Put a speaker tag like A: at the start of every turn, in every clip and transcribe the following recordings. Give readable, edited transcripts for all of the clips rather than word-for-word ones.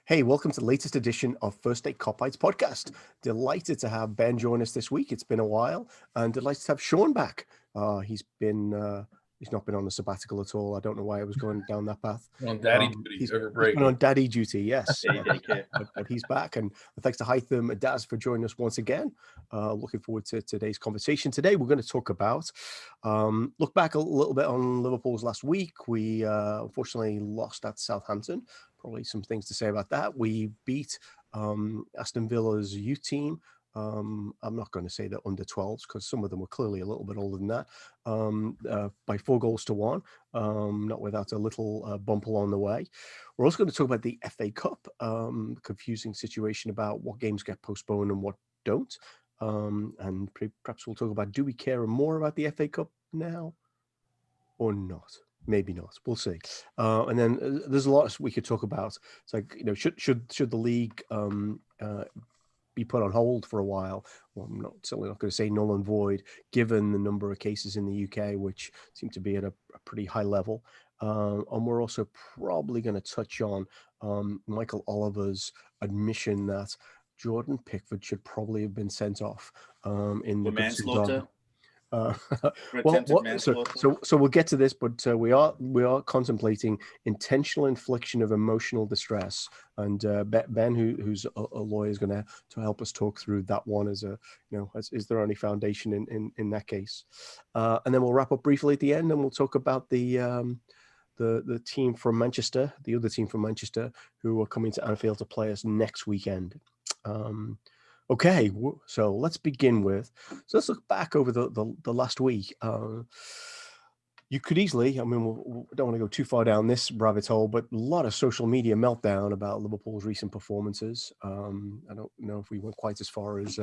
A: Hey, welcome to the latest edition of First Day Kopites podcast. Delighted to have Ben join us this week. It's been a while, and delighted to have Sean back. He's not been on a sabbatical at all. I don't know why I was going down that path.
B: On daddy duty over
A: He's
B: break.
A: been on daddy duty, yes.
C: Take
A: But he's back, and thanks to Haitham and Daz for joining us once again. Looking forward to today's conversation. Today, we're going to talk about look back a little bit on Liverpool's last week. We unfortunately lost at Southampton. Probably some things to say about that. We beat Aston Villa's youth team. I'm not going to say they're under 12s because some of them were clearly a little bit older than that, by 4-1, not without a little bump along the way. We're also going to talk about the FA Cup, confusing situation about what games get postponed and what don't. And perhaps we'll talk about, do we care more about the FA Cup now or not? Maybe not. We'll see. And then there's a lot we could talk about. It's like, should the league be put on hold for a while? Well, I'm certainly not going to say null and void, given the number of cases in the UK, which seem to be at a pretty high level. And we're also probably going to touch on Michael Oliver's admission that Jordan Pickford should probably have been sent off in the
C: manslaughter.
A: So we'll get to this, but we are contemplating intentional infliction of emotional distress, and Ben, who's a lawyer, is going to help us talk through that one. Is there any foundation in that case? And then we'll wrap up briefly at the end, and we'll talk about the team from Manchester, the other team from Manchester, who are coming to Anfield to play us next weekend. Okay, so let's begin with. So let's look back over the last week. You could easily, we don't want to go too far down this rabbit hole, but a lot of social media meltdown about Liverpool's recent performances. I don't know if we went quite as far as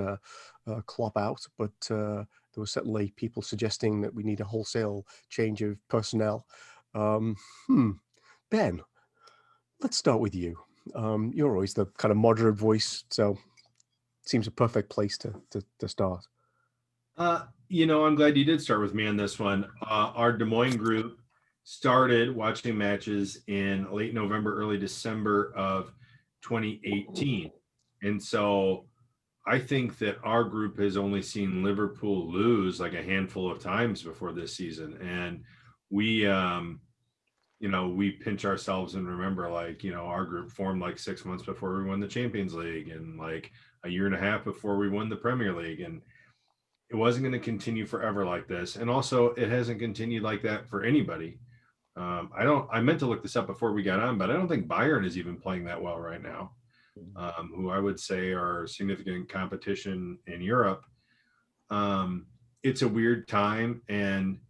A: Klopp out, but there were certainly people suggesting that we need a wholesale change of personnel. Ben, let's start with you. You're always the kind of moderate voice, so seems a perfect place to start.
D: I'm glad you did start with me on this one. Our Des Moines group started watching matches in late November, early December of 2018. And so I think that our group has only seen Liverpool lose like a handful of times before this season. And we pinch ourselves and remember, our group formed like 6 months before we won the Champions League and like a year and a half before we won the Premier League. And it wasn't going to continue forever like this. And also it hasn't continued like that for anybody. I meant to look this up before we got on, but I don't think Bayern is even playing that well right now, who I would say are significant competition in Europe. It's a weird time. And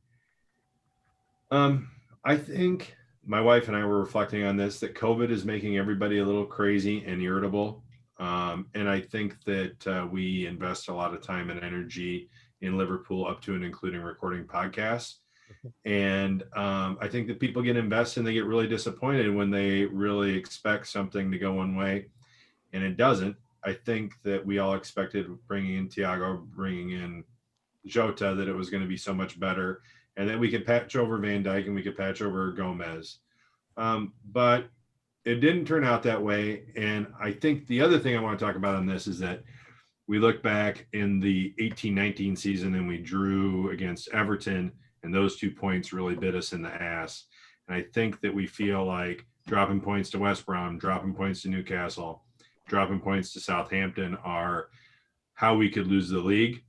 D: I think my wife and I were reflecting on this, that COVID is making everybody a little crazy and irritable. And I think that we invest a lot of time and energy in Liverpool, up to and including recording podcasts. And I think that people get invested and they get really disappointed when they really expect something to go one way and it doesn't. I think that we all expected, bringing in Thiago, bringing in Jota, that it was going to be so much better and that we could patch over Van Dijk and we could patch over Gomez. But it didn't turn out that way. And I think the other thing I want to talk about on this is that we look back in the 18-19 season and we drew against Everton, and those 2 points really bit us in the ass. And I think that we feel like dropping points to West Brom, dropping points to Newcastle, dropping points to Southampton are how we could lose the league.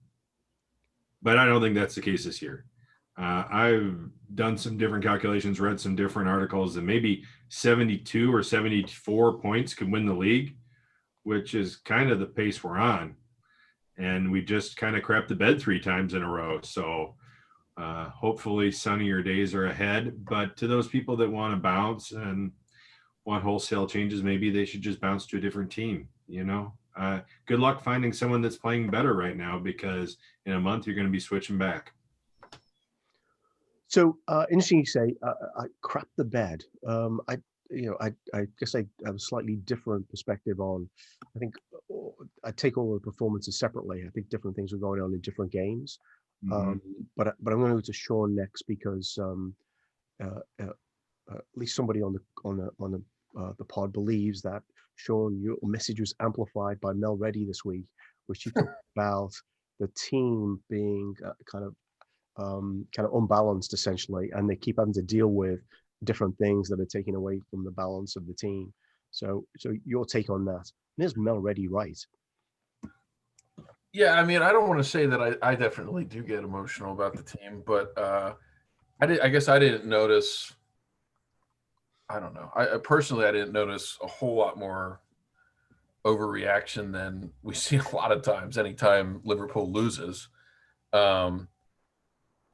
D: But I don't think that's the case this year. I've done some different calculations, read some different articles, and maybe 72 or 74 points could win the league, which is kind of the pace we're on. And we just kind of crapped the bed 3 times in a row. So hopefully sunnier days are ahead. But to those people that want to bounce and want wholesale changes, maybe they should just bounce to a different team. Good luck finding someone that's playing better right now, because in a month you're going to be switching back.
A: So interesting you say, I crap the bed. I guess I have a slightly different perspective on. I think I take all the performances separately. I think different things were going on in different games. Mm-hmm. But I'm going to go to Sean next, because at least somebody on the pod believes that Sean, your message was amplified by Mel Reddy this week, where she talked about the team being kind of unbalanced essentially, and they keep having to deal with different things that are taking away from the balance of the team. So your take on that? And is Mel Reddy right?
B: Yeah, I mean, I don't want to say that I definitely do get emotional about the team, but I guess I didn't notice. I don't know. I personally I didn't notice a whole lot more overreaction than we see a lot of times anytime Liverpool loses. Um,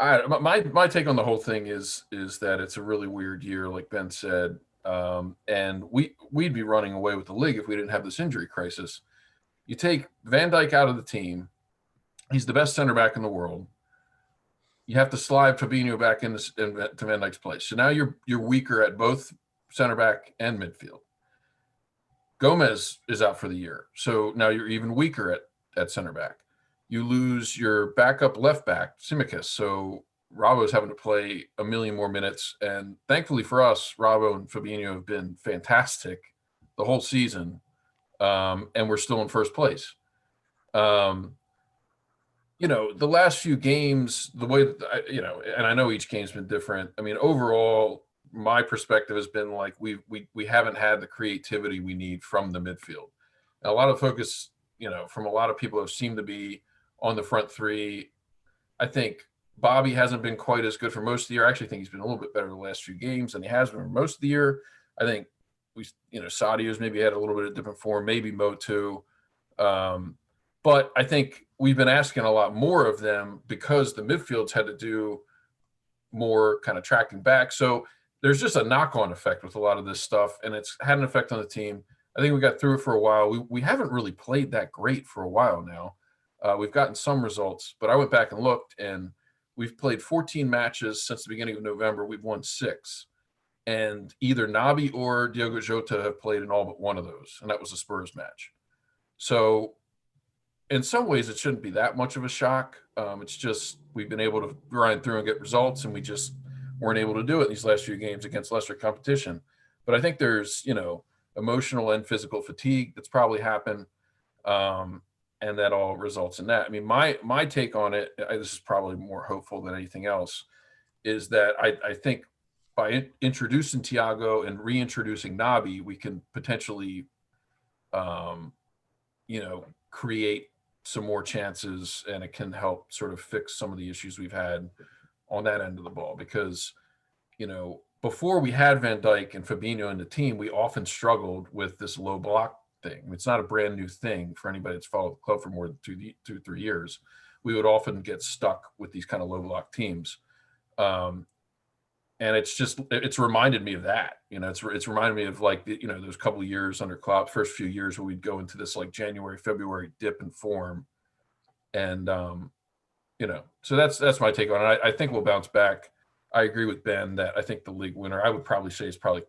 B: my take on the whole thing is that it's a really weird year, like Ben said, and we'd be running away with the league if we didn't have this injury crisis. You take Van Dijk out of the team; he's the best center back in the world. You have to slide Fabinho back into Van Dijk's place. So now you're weaker at both center back and midfield. Gomez is out for the year, so now you're even weaker at center back. You lose your backup left back, Simicus, so Robbo's having to play a million more minutes. And thankfully for us, Robbo and Fabinho have been fantastic the whole season, and we're still in first place. The last few games, the way that and I know each game's been different. I mean, overall, my perspective has been like we haven't had the creativity we need from the midfield. And a lot of focus, from a lot of people have seemed to be on the front three. I think Bobby hasn't been quite as good for most of the year. I actually think he's been a little bit better the last few games than he has been for most of the year. I think Sadio's maybe had a little bit of different form, maybe Mo too. But I think we've been asking a lot more of them because the midfield's had to do more kind of tracking back. So there's just a knock-on effect with a lot of this stuff, and it's had an effect on the team. I think we got through it for a while. We haven't really played that great for a while now. We've gotten some results, but I went back and looked, and we've played 14 matches since the beginning of November. We've won 6. And either Naby or Diogo Jota have played in all but one of those, and that was a Spurs match. So in some ways, it shouldn't be that much of a shock. It's just we've been able to grind through and get results, and we just weren't able to do it these last few games against lesser competition. But I think there's, emotional and physical fatigue that's probably happened, and that all results in that. I mean, my take on it, this is probably more hopeful than anything else, is that I think by introducing Thiago and reintroducing Naby, we can potentially, create some more chances, and it can help sort of fix some of the issues we've had on that end of the ball. Because, before we had Van Dijk and Fabinho in the team, we often struggled with this low block thing. It's not a brand new thing for anybody that's followed the club for more than 3 years. We would often get stuck with these kind of low block teams. And it's reminded me of that. It's reminded me of like, those couple of years under Klopp, first few years where we'd go into this like January, February dip in form. And, so that's my take on it. I think we'll bounce back. I agree with Ben that I think the league winner, I would probably say, is probably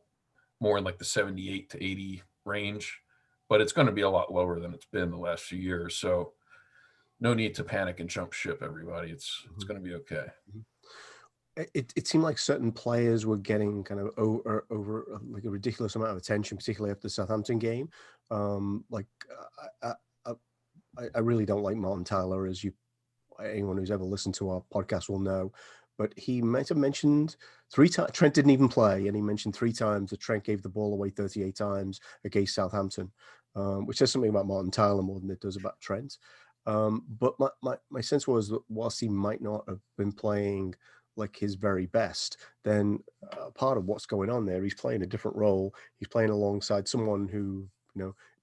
B: more in like the 78 to 80 range, but it's going to be a lot lower than it's been the last few years. So no need to panic and jump ship, everybody. It's going to be okay.
A: It seemed like certain players were getting kind of over like a ridiculous amount of attention, particularly after the Southampton game. I really don't like Martin Tyler, as anyone who's ever listened to our podcast will know. But he might have mentioned 3 times. Trent didn't even play, and he mentioned 3 times that Trent gave the ball away 38 times against Southampton, which says something about Martin Tyler more than it does about Trent. But my sense was that whilst he might not have been playing like his very best, then part of what's going on there, he's playing a different role. He's playing alongside someone who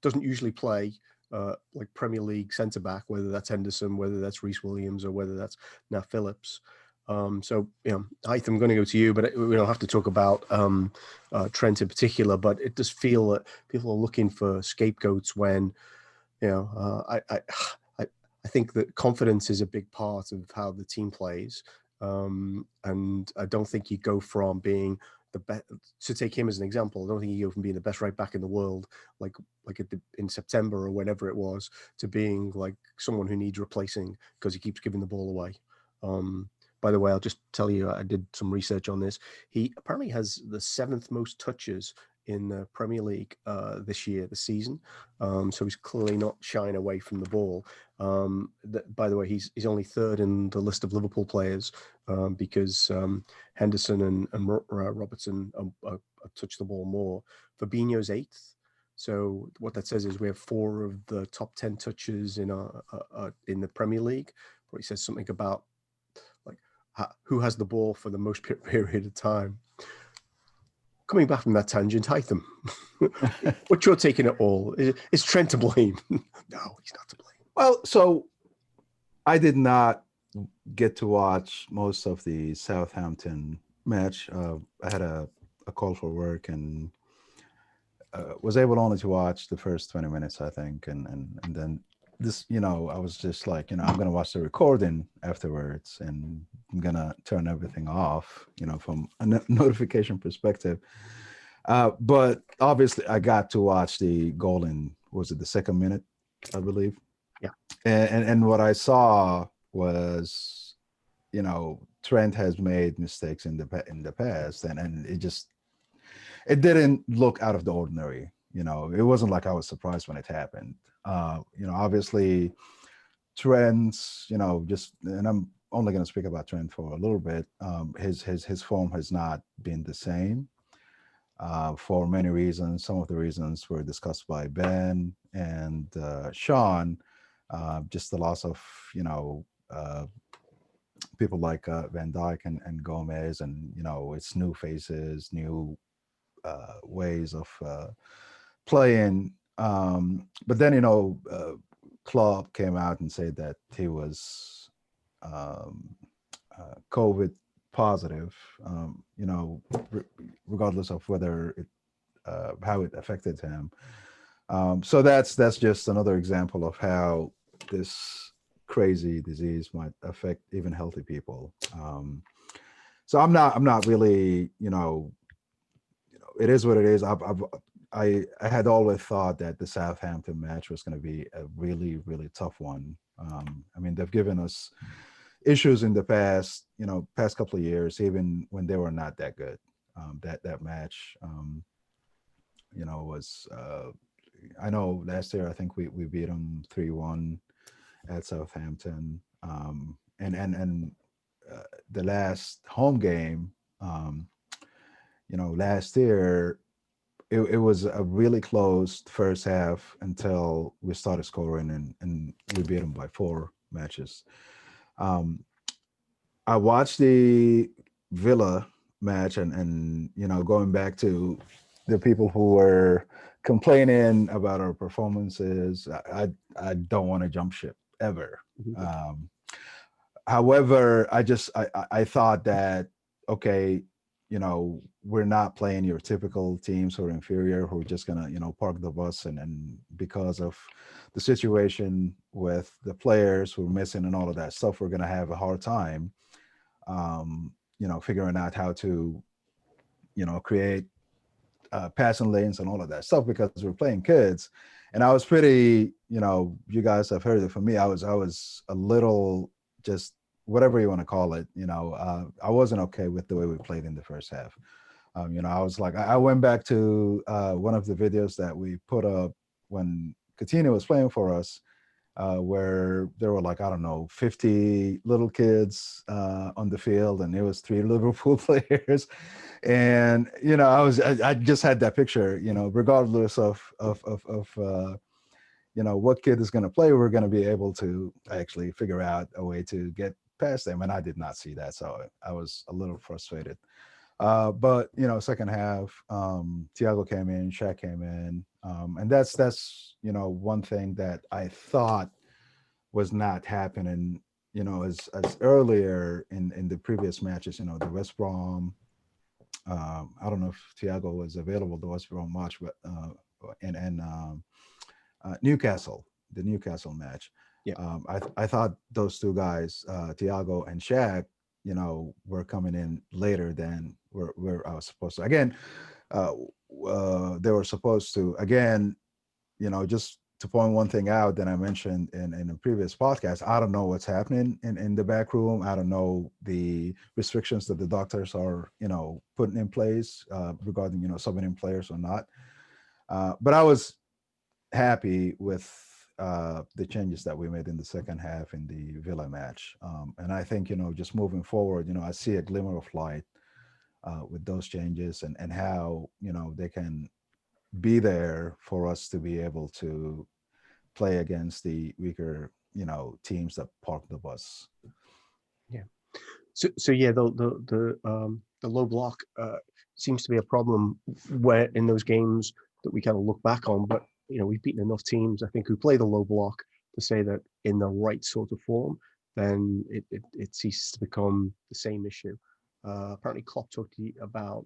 A: doesn't usually play like Premier League centre back, whether that's Henderson, whether that's Reece Williams, or whether that's now Phillips. So I'm going to go to you, but we don't have to talk about Trent in particular. But it does feel that people are looking for scapegoats when I think that confidence is a big part of how the team plays. And I don't think you go from being the best, to take him as an example, I don't think you go from being the best right back in the world, like in September or whenever it was, to being like someone who needs replacing because he keeps giving the ball away. By the way, I'll just tell you, I did some research on this. He apparently has the 7th most touches in the Premier League this season. So he's clearly not shying away from the ball. By the way, he's only third in the list of Liverpool players because Henderson and Robertson touch the ball more. Fabinho's eighth. So what that says is we have 4 of the top 10 touches in the Premier League. But he says something about like who has the ball for the most period of time. Coming back from that tangent, Haitham, what's your take on it all? Is Trent to blame? No, he's not to blame.
C: Well, so I did not get to watch most of the Southampton match. I had a call for work and was able only to watch the first 20 minutes, I think. And then this, I was just like, I'm going to watch the recording afterwards and I'm going to turn everything off, from a notification perspective. But obviously I got to watch the goal in, was it the second minute, I believe?
A: Yeah.
C: And what I saw was, Trent has made mistakes in the past and it didn't look out of the ordinary. It wasn't like I was surprised when it happened. Obviously Trent's, and I'm only going to speak about Trent for a little bit. His form has not been the same for many reasons. Some of the reasons were discussed by Ben and Sean. Just the loss of, people like Van Dijk and Gomez, and it's new faces, new ways of playing. But then Klopp came out and said that he was COVID positive. Regardless of whether it how it affected him. So that's just another example of how this crazy disease might affect even healthy people. So I'm not really, it is what it is. I had always thought that the Southampton match was going to be a really, really tough one. I mean, they've given us issues in the past couple of years, even when they were not that good. That match, was, I know last year, I think we beat them 3-1 at Southampton. And the last home game, last year, it was a really close first half until we started scoring and we beat them by 4 matches. I watched the Villa match and going back to the people who were complaining about our performances, I don't want to jump ship ever.
A: Mm-hmm.
C: However, I thought that, okay, we're not playing your typical teams who are inferior, who are just gonna, park the bus and because of the situation with the players who are missing and all of that stuff, we're gonna have a hard time, figuring out how to, create passing lanes and all of that stuff because we're playing kids. And I was pretty, you guys have heard it from me. I was a little just whatever you want to call it, I wasn't okay with the way we played in the first half. I was like, I went back to one of the videos that we put up when Coutinho was playing for us, where there were like, I don't know, 50 little kids on the field, and it was 3 Liverpool players. And, I just had that picture, regardless of what kid is going to play, we're going to be able to actually figure out a way to get past them. And I did not see that. So I was a little frustrated. But, second half, Thiago came in, Shaq came in. And that's, one thing that I thought was not happening, as earlier in the previous matches, the West Brom, I don't know if Thiago was available, the West Brom match, but, and Newcastle, the Newcastle match.
A: Yeah.
C: I thought those 2 guys, Thiago and Shaq, were coming in later than where I was supposed to. Again, they were supposed to, again, just to point one thing out that I mentioned in a previous podcast, I don't know what's happening in the back room. I don't know the restrictions that the doctors are, putting in place regarding, subbing players or not. But I was happy with the changes that we made in the second half in the Villa match. And I think, just moving forward, I see a glimmer of light with those changes and how, they can be there for us to be able to play against the weaker, teams that park the bus.
A: Yeah. So yeah, the low block seems to be a problem where in those games that we kind of look back on, but we've beaten enough teams, I think, who play the low block to say that in the right sort of form, then it ceases to become the same issue. Apparently, Klopp talked about,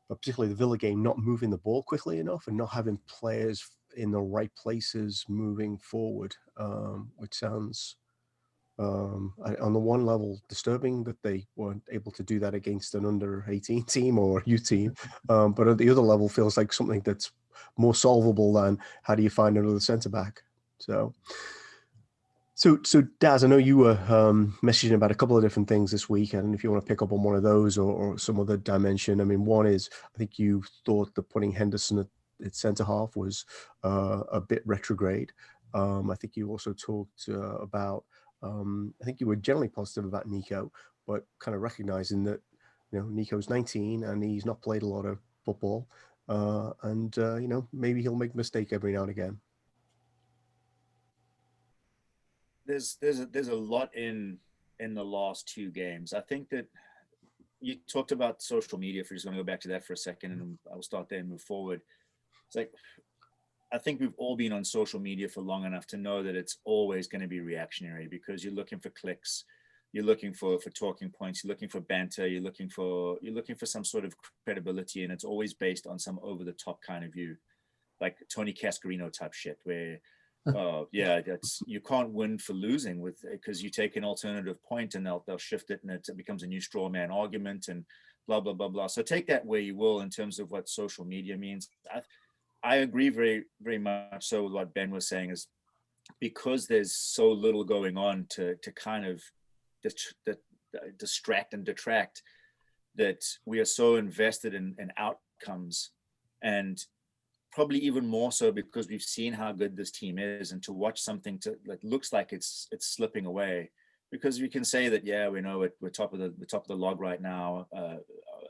A: particularly the Villa game, not moving the ball quickly enough and not having players in the right places moving forward, which sounds on the one level disturbing that they weren't able to do that against an under 18 team or a youth team, but at the other level feels like something that's more solvable than how do you find another centre back. So Daz, I know you were messaging about a couple of different things this week, and if you want to pick up on one of those or some other dimension, I mean, one is I think you thought that putting Henderson at centre half was a bit retrograde. I think you also talked about. I think you were generally positive about Nico, but kind of recognizing that Nico's 19 and he's not played a lot of football, and maybe he'll make a mistake every now and again.
E: There's a lot in the last two games. I think that you talked about social media. If you're just going to go back to that for a second, and I'll start there and move forward. It's like, I think we've all been on social media for long enough to know that it's always going to be reactionary, because you're looking for clicks, you're looking for talking points, you're looking for banter, you're looking for some sort of credibility, and it's always based on some over the top kind of view, like Tony Cascarino type shit, where you can't win for losing because you take an alternative point and they'll shift it and it becomes a new straw man argument and blah blah blah blah. So take that where you will in terms of what social media means. I agree very, very much so with what Ben was saying, is because there's so little going on to kind of distract and detract, that we are so invested in outcomes, and probably even more so because we've seen how good this team is, and to watch something that looks like it's slipping away, because we can say that, we know we're top of the log right now,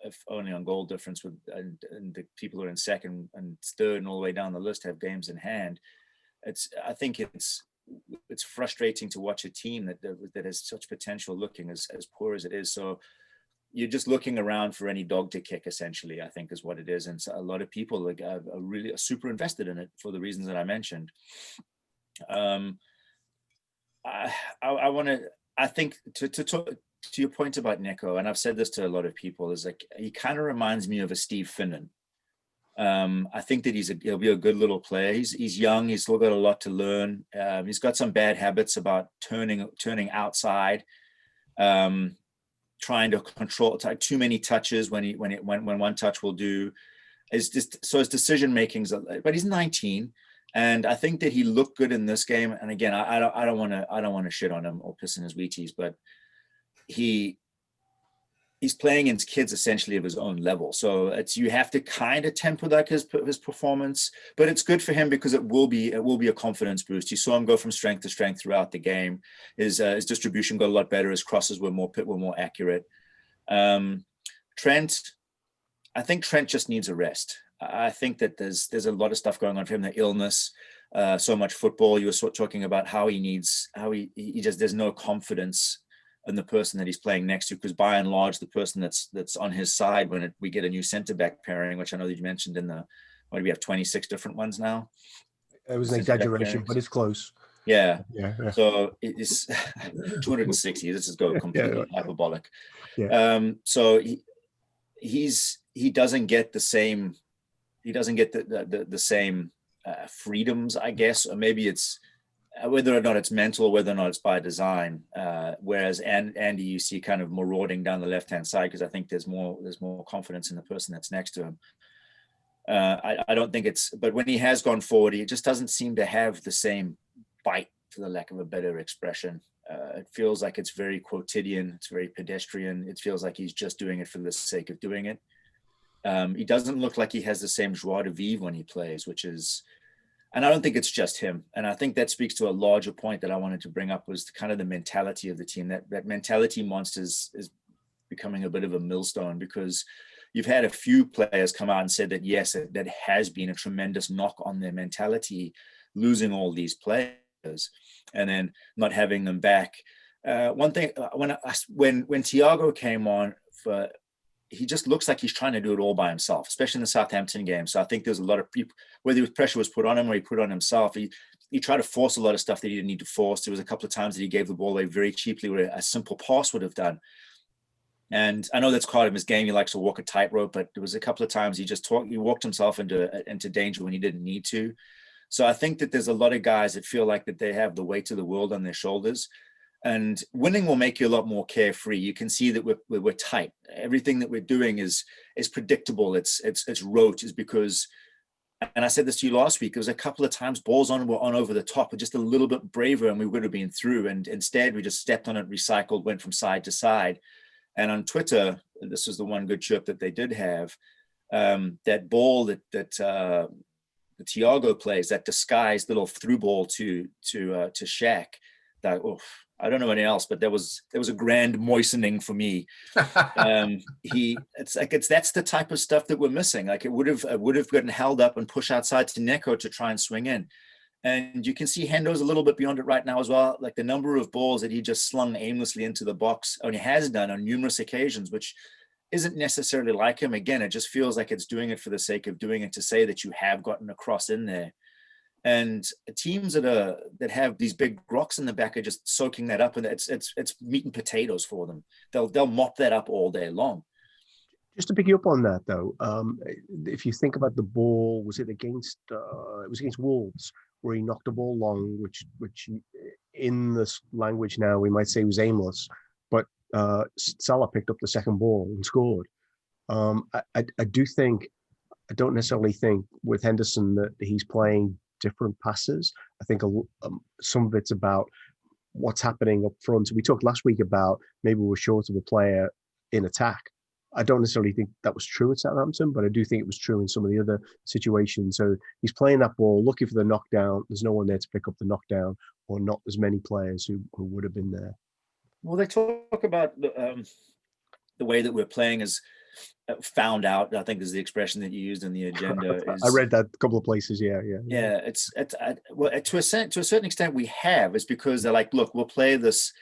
E: if only on goal difference, and the people who are in second and third and all the way down the list have games in hand. I think it's frustrating to watch a team that has such potential looking as poor as it is. So you're just looking around for any dog to kick, essentially, I think is what it is. And so a lot of people are really super invested in it for the reasons that I mentioned. I think to talk to your point about Nico, and I've said this to a lot of people, is like, he kind of reminds me of a Steve Finnan. I think that he'll be a good little player. He's young. He's still got a lot to learn. He's got some bad habits about turning outside, trying to control too many touches when one touch will do. His decision making's, but he's 19, and I think that he looked good in this game. And again, I don't want to shit on him or piss in his Wheaties, but he's playing against kids essentially of his own level. So you have to kind of temper like his performance, but it's good for him because it will be a confidence boost. You saw him go from strength to strength throughout the game. His distribution got a lot better. His crosses were more accurate. Trent, I think Trent just needs a rest. I think that there's a lot of stuff going on for him, the illness, so much football. You were talking about how he just, there's no confidence in the person that he's playing next to, because by and large, the person that's on his side when we get a new centre back pairing, which I know that you mentioned what do we have, 26 different ones now?
A: It was an exaggeration, but it's close.
E: Yeah.
A: Yeah.
E: So it's 260. This is go completely hyperbolic.
A: Yeah.
E: So he doesn't get the same. He doesn't get the same freedoms, I guess, or maybe it's whether or not it's mental, whether or not it's by design. Whereas Andy, you see kind of marauding down the left-hand side, because I think there's more confidence in the person that's next to him. I don't think it's, but when he has gone forward, he just doesn't seem to have the same bite, for the lack of a better expression. It feels like it's very quotidian. It's very pedestrian. It feels like he's just doing it for the sake of doing it. He doesn't look like he has the same joie de vivre when he plays, which is, and I don't think it's just him. And I think that speaks to a larger point that I wanted to bring up, was kind of the mentality of the team. That mentality monster is becoming a bit of a millstone, because you've had a few players come out and said that, yes, that has been a tremendous knock on their mentality, losing all these players and then not having them back. One thing, when Thiago came on, he just looks like he's trying to do it all by himself, especially in the Southampton game. So I think there's a lot of people, whether pressure was put on him or he put on himself, he tried to force a lot of stuff that he didn't need to force. There was a couple of times that he gave the ball away very cheaply, where a simple pass would have done. And I know that's part of his game. He likes to walk a tightrope, but there was a couple of times he walked himself into danger when he didn't need to. So I think that there's a lot of guys that feel like that they have the weight of the world on their shoulders, and winning will make you a lot more carefree. You can see that we're tight. Everything that we're doing is predictable. It's rote, is because, and I said this to you last week, there was a couple of times balls were on over the top, but just a little bit braver and we would have been through. And instead we just stepped on it, recycled, went from side to side. And on Twitter, this was the one good chirp that they did have, that ball that the Thiago plays, that disguised little through ball to Shaq. That, I don't know anything else, but there was a grand moistening for me. That's the type of stuff that we're missing. Like it would have gotten held up and pushed outside to Neko to try and swing in. And you can see Hendo's a little bit beyond it right now as well. Like the number of balls that he just slung aimlessly into the box, and he has done on numerous occasions, which isn't necessarily like him. Again, it just feels like it's doing it for the sake of doing it, to say that you have gotten a cross in there. And teams that have these big rocks in the back are just soaking that up, and it's meat and potatoes for them. They'll mop that up all day long.
A: Just to pick you up on that, though, if you think about the ball, was it against Wolves, where he knocked a ball long, which in this language now we might say was aimless, but Salah picked up the second ball and scored. I don't necessarily think with Henderson that he's playing different passes. I think some of it's about what's happening up front. We talked last week about maybe we're short of a player in attack. I don't necessarily think that was true at Southampton, but I do think it was true in some of the other situations. So he's playing that ball, looking for the knockdown. There's no one there to pick up the knockdown, or not as many players who would have been there.
E: Well, they talk about the way that we're playing is found out. I think is the expression that you used in the agenda.
A: I read that a couple of places. Yeah.
E: Well, to a certain extent, we have. It's because they're like, look, we'll play this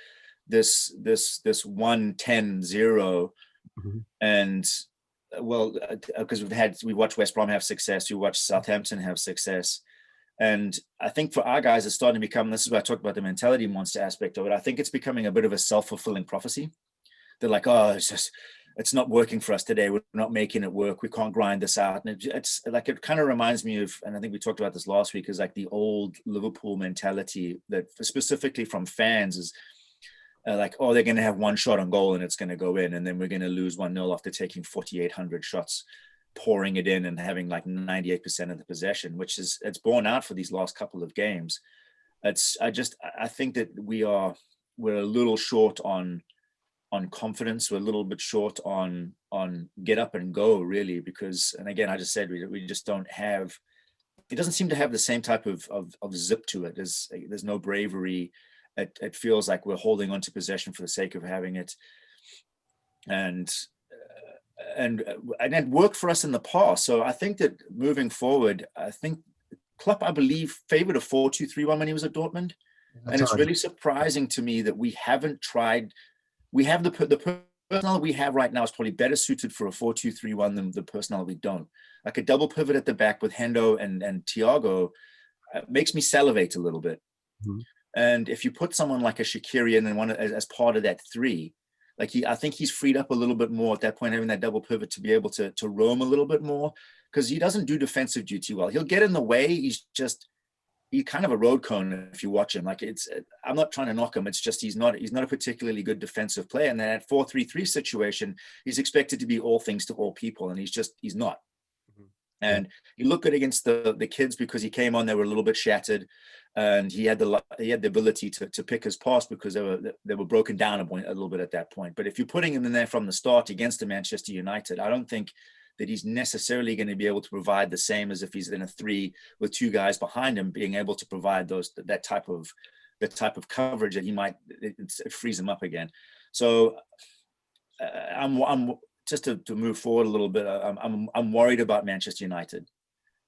E: 1-10-0.
A: Mm-hmm.
E: And well, because we watched West Brom have success, we watched Southampton have success, and I think for our guys, it's starting to become. This is why I talked about the mentality monster aspect of it. I think it's becoming a bit of a self-fulfilling prophecy. They're like, oh, it's not working for us today. We're not making it work. We can't grind this out. And it's like, it kind of reminds me of, and I think we talked about this last week, is like the old Liverpool mentality that specifically from fans is. Like, oh, they're going to have one shot on goal and it's going to go in, and then we're going to lose 1-0 after taking 4,800 shots, pouring it in and having like 98% of the possession, which is, it's borne out for these last couple of games. I think that we're a little short on confidence. We're a little bit short on get up and go, really, because, and again, I just said, we just don't have, it doesn't seem to have the same type of zip to it. There's no bravery. It feels like we're holding on to possession for the sake of having it, and it worked for us in the past. So I think that moving forward, I think Klopp, I believe, favored a 4-2-3-1 when he was at Dortmund, and it's really surprising to me that we haven't tried. We have the personnel we have right now is probably better suited for a 4-2-3-1 than the personnel we don't. Like a double pivot at the back with Hendo and Thiago makes me salivate a little bit.
A: Mm-hmm.
E: And if you put someone like a Shaqiri in and as part of that three, like I think he's freed up a little bit more at that point, having that double pivot to be able to roam a little bit more, because he doesn't do defensive duty well. He'll get in the way. He's kind of a road cone if you watch him. Like I'm not trying to knock him. It's just he's not a particularly good defensive player. And then at 4-3-3 situation, he's expected to be all things to all people, and he's not. Mm-hmm. And you look at against the kids, because he came on, they were a little bit shattered, and he had the ability to pick his pass because they were broken down a little bit at that point. But if you're putting him in there from the start against the Manchester United, I don't think that he's necessarily going to be able to provide the same as if he's in a 3 with 2 guys behind him, being able to provide that type of coverage that it frees him up again. So I'm just to move forward a little bit. I'm worried about Manchester United,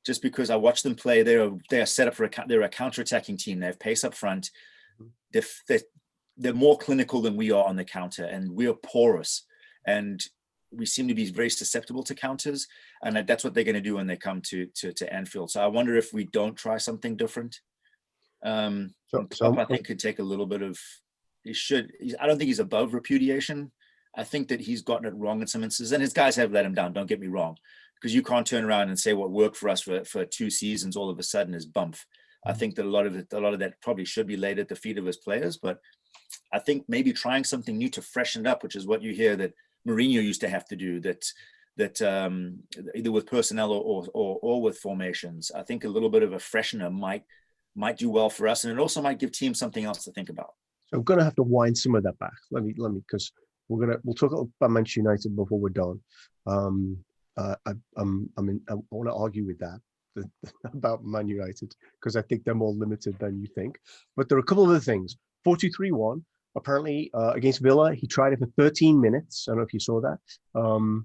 E: just because I watch them play. They are set up they're a counter-attacking team. They have pace up front. They're more clinical than we are on the counter, and we are porous, and we seem to be very susceptible to counters, and that's what they're going to do when they come to Anfield. So I wonder if we don't try something different. Klopp, I think, could take a little bit of. I don't think he's above repudiation. I think that he's gotten it wrong in some instances, and his guys have let him down. Don't get me wrong, because you can't turn around and say what worked for us for 2 seasons all of a sudden is bump. I think that a lot of that probably should be laid at the feet of his players, but I think maybe trying something new to freshen it up, which is what you hear that Mourinho used to have to do, that either with personnel or with formations. I think a little bit of a freshener might do well for us, and it also might give teams something else to think about.
A: So I'm going to have to wind some of that back. Let me, because we'll talk about Manchester United before we're done. I want to argue with that about Man United, because I think they're more limited than you think. But there are a couple of other things. 4-2-3-1. Apparently, against Villa, he tried it for 13 minutes. I don't know if you saw that. And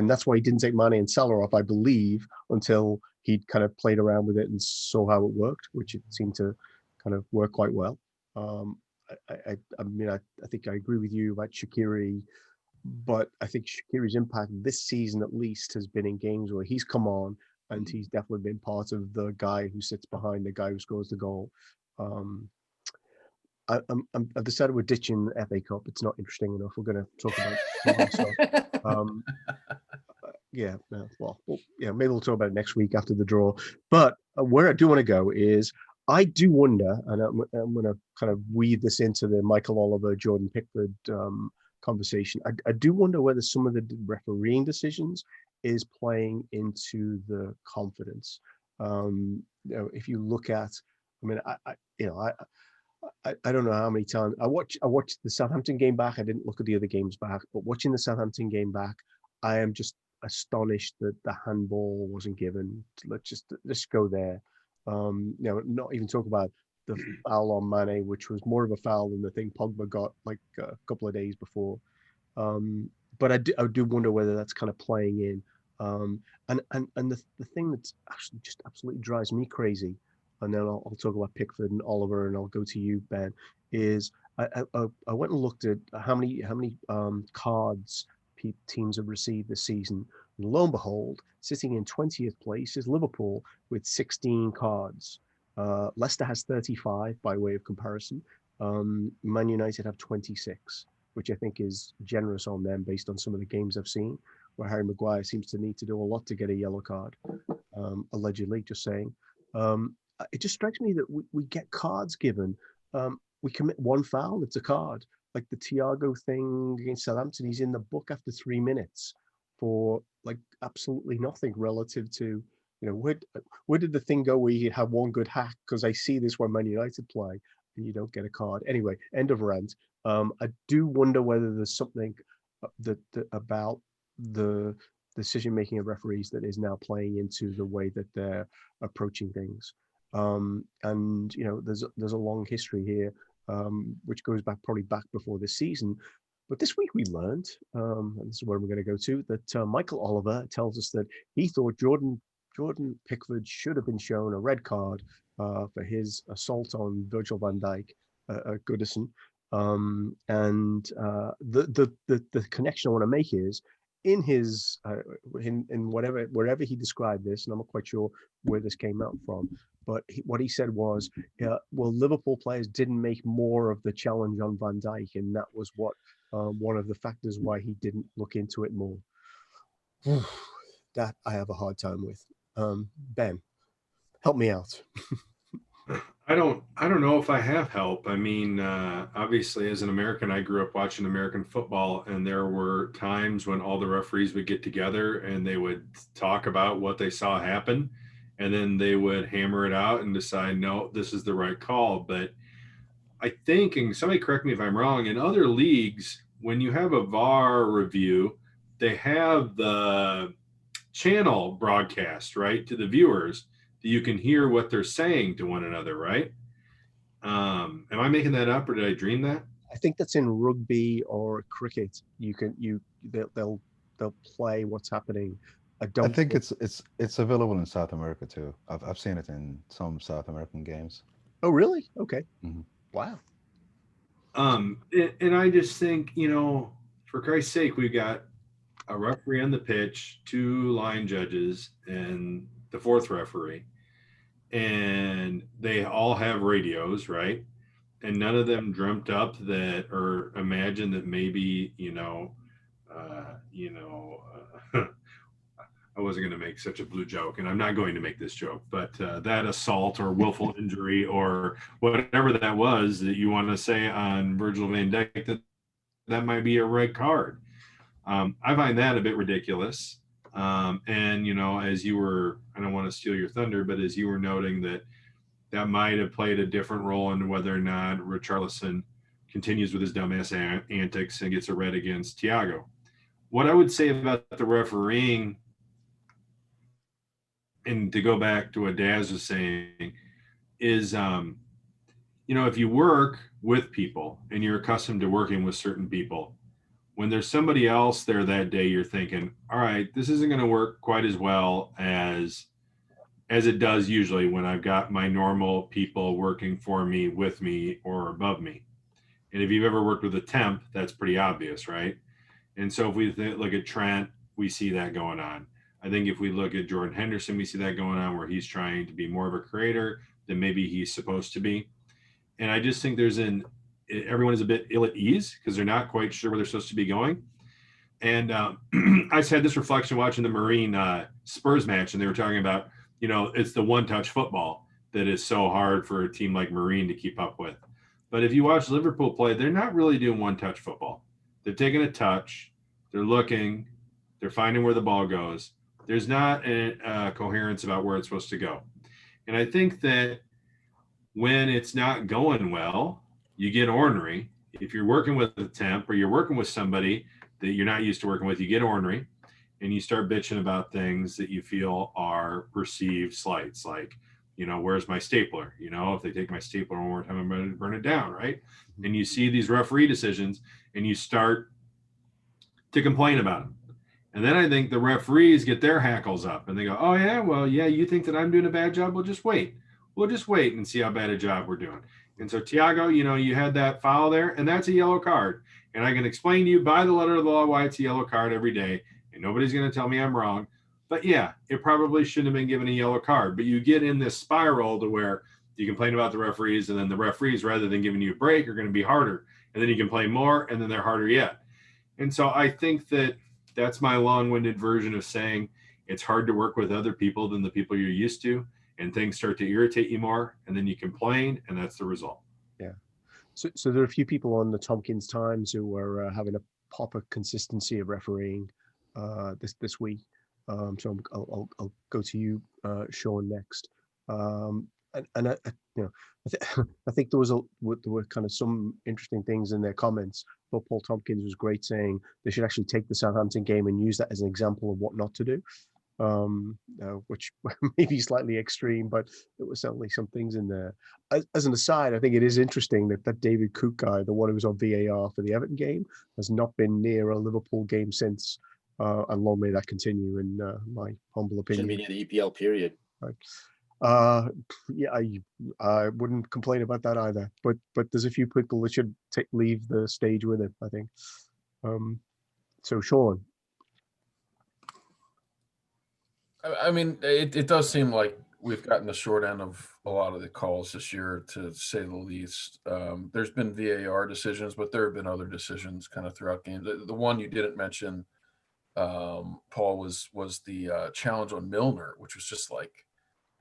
A: that's why he didn't take Mane and Salah off, I believe, until he'd kind of played around with it and saw how it worked, which it seemed to kind of work quite well. I think I agree with you about Shaqiri, but I think Shaqiri's impact this season, at least, has been in games where he's come on and he's definitely been part of the guy who sits behind the guy who scores the goal. I've decided we're ditching the FA Cup. It's not interesting enough. We're going to talk about maybe we'll talk about it next week after the draw. But where I do want to go is, I do wonder, and I'm going to kind of weave this into the Michael Oliver, Jordan Pickford conversation. I do wonder whether some of the refereeing decisions is playing into the confidence. If you look at, I don't know how many times I watched the Southampton game back. I didn't look at the other games back, but watching the Southampton game back, I am just astonished that the handball wasn't given. Let's go there. Not even talk about the foul on Mane, which was more of a foul than the thing Pogba got like a couple of days before. But I do wonder whether that's kind of playing in. And the thing that's actually just absolutely drives me crazy, and then I'll talk about Pickford and Oliver, and I'll go to you, Ben, is I went and looked at how many cards teams have received this season. And lo and behold, sitting in 20th place is Liverpool with 16 cards. Leicester has 35 by way of comparison. Man United have 26, which I think is generous on them based on some of the games I've seen, where Harry Maguire seems to need to do a lot to get a yellow card, allegedly, just saying. It just strikes me that we get cards given. We commit one foul, it's a card. Like the Thiago thing against Southampton, he's in the book after 3 minutes for like absolutely nothing relative to, where did the thing go where you have one good hack? Because I see this when Man United play and you don't get a card. Anyway, end of rant. I do wonder whether there's something that about the decision-making of referees that is now playing into the way that they're approaching things. There's a long history here, which goes back before this season. But this week we learned, and this is where we're going to go to, that Michael Oliver tells us that he thought Jordan Pickford should have been shown a red card for his assault on Virgil van Dijk at Goodison. The connection I want to make is in his wherever he described this, and I'm not quite sure where this came out from, but what he said was, Liverpool players didn't make more of the challenge on Van Dijk, and that was what one of the factors why he didn't look into it more. That I have a hard time with. Ben, help me out.
D: I don't know if I have help. I mean, obviously, as an American, I grew up watching American football, and there were times when all the referees would get together and they would talk about what they saw happen, and then they would hammer it out and decide, no, this is the right call. But I think, and somebody correct me if I'm wrong, in other leagues, when you have a VAR review, they have the channel broadcast, right, to the viewers that you can hear what they're saying to one another, right? Am I making that up or did I dream that?
A: I think that's in rugby or cricket. They'll play what's happening. I
C: I
A: don't
C: think
A: think.
C: it's available in South America too. I've seen it in some South American games.
A: Oh, really? Okay.
C: Mhm.
A: Wow.
D: And I just think, for Christ's sake, we've got a referee on the pitch, two line judges, and the fourth referee, and they all have radios, right? And none of them dreamt up that or imagined that maybe, I wasn't going to make such a blue joke, and I'm not going to make this joke, but that assault or willful injury or whatever that was that you want to say on Virgil van Dijk, that might be a red card. I find that a bit ridiculous. And, as you were, I don't want to steal your thunder, but as you were noting that might have played a different role in whether or not Richarlison continues with his dumbass antics and gets a red against Thiago. What I would say about the refereeing, and to go back to what Daz was saying, is, if you work with people and you're accustomed to working with certain people, when there's somebody else there that day, you're thinking, all right, this isn't going to work quite as well as it does usually when I've got my normal people working for me, with me, or above me. And if you've ever worked with a temp, that's pretty obvious, right? And so if we look at Trent, we see that going on. I think if we look at Jordan Henderson, we see that going on where he's trying to be more of a creator than maybe he's supposed to be. And I just think everyone is a bit ill at ease because they're not quite sure where they're supposed to be going. And I just had this reflection watching the Marine Spurs match, and they were talking about, it's the one-touch football that is so hard for a team like Marine to keep up with. But if you watch Liverpool play, they're not really doing one-touch football. They're taking a touch, they're looking, they're finding where the ball goes. There's not a coherence about where it's supposed to go. And I think that when it's not going well, you get ornery. If you're working with a temp or you're working with somebody that you're not used to working with, you get ornery and you start bitching about things that you feel are perceived slights. Like, where's my stapler? If they take my stapler one more time, I'm going to burn it down, right? And you see these referee decisions and you start to complain about them. And then I think the referees get their hackles up and they go, oh, yeah, well, yeah, you think that I'm doing a bad job? We'll just wait and see how bad a job we're doing. And so, Thiago, you had that foul there, and that's a yellow card. And I can explain to you by the letter of the law why it's a yellow card every day, and nobody's going to tell me I'm wrong. But, yeah, it probably shouldn't have been given a yellow card. But you get in this spiral to where you complain about the referees, and then the referees, rather than giving you a break, are going to be harder. And then you complain more, and then they're harder yet. And so I think that's my long-winded version of saying it's hard to work with other people than the people you're used to, and things start to irritate you more, and then you complain, and that's the result.
A: Yeah. So there are a few people on the Tompkins Times who are having a pop of consistency of refereeing this week. So I'll go to you, Sean, next. I think there were kind of some interesting things in their comments. But Paul Tompkins was great, saying they should actually take the Southampton game and use that as an example of what not to do. Which may be slightly extreme, but there were certainly some things in there. As an aside, I think it is interesting that David Cook guy, the one who was on VAR for the Everton game, has not been near a Liverpool game since, and long may that continue, in my humble opinion.
E: Shouldn't be near the EPL period.
A: Right. Yeah, I wouldn't complain about that either. But there's a few people that should leave the stage with it, I think. So Sean.
B: I mean, it does seem like we've gotten the short end of a lot of the calls this year, to say the least. There's been VAR decisions, but there have been other decisions kind of throughout games. The one you didn't mention, Paul, was the challenge on Milner, which was just like,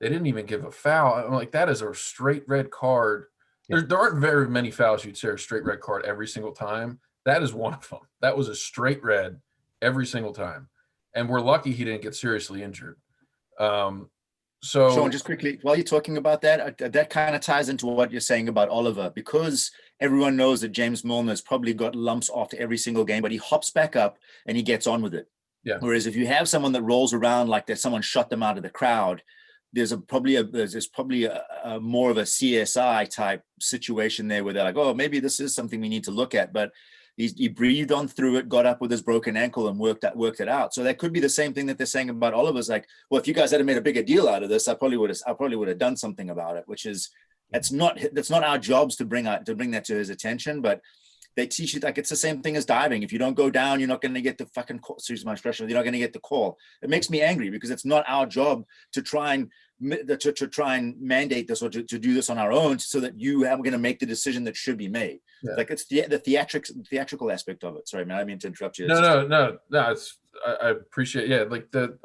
B: they didn't even give a foul. I'm like, that is a straight red card. There aren't very many fouls you'd say are straight red card every single time. That is one of them. That was a straight red every single time. And we're lucky he didn't get seriously injured. So
E: Sean, just quickly, while you're talking about that, that kind of ties into what you're saying about Oliver, because everyone knows that James Milner's probably got lumps after every single game, but he hops back up and he gets on with it.
B: Yeah.
E: Whereas if you have someone that rolls around like that, someone shut them out of the crowd, there's probably a more of a CSI type situation there where they're like, oh, maybe this is something we need to look at. But he breathed on through it, got up with his broken ankle and worked it out. So that could be the same thing that they're saying about Oliver's like, well, if you guys had made a bigger deal out of this, I probably would have done something about it, which is, that's not our jobs to bring that to his attention, but they teach you like it's the same thing as diving. If you don't go down, you're not going to get the fucking call. Excuse my expression. You're not going to get the call. It makes me angry because it's not our job to try and mandate this or to do this on our own so that you are going to make the decision that should be made. Yeah. Like it's the theatrical aspect of it. Sorry, man. I didn't mean to interrupt you.
B: No. It's I appreciate. Yeah, like the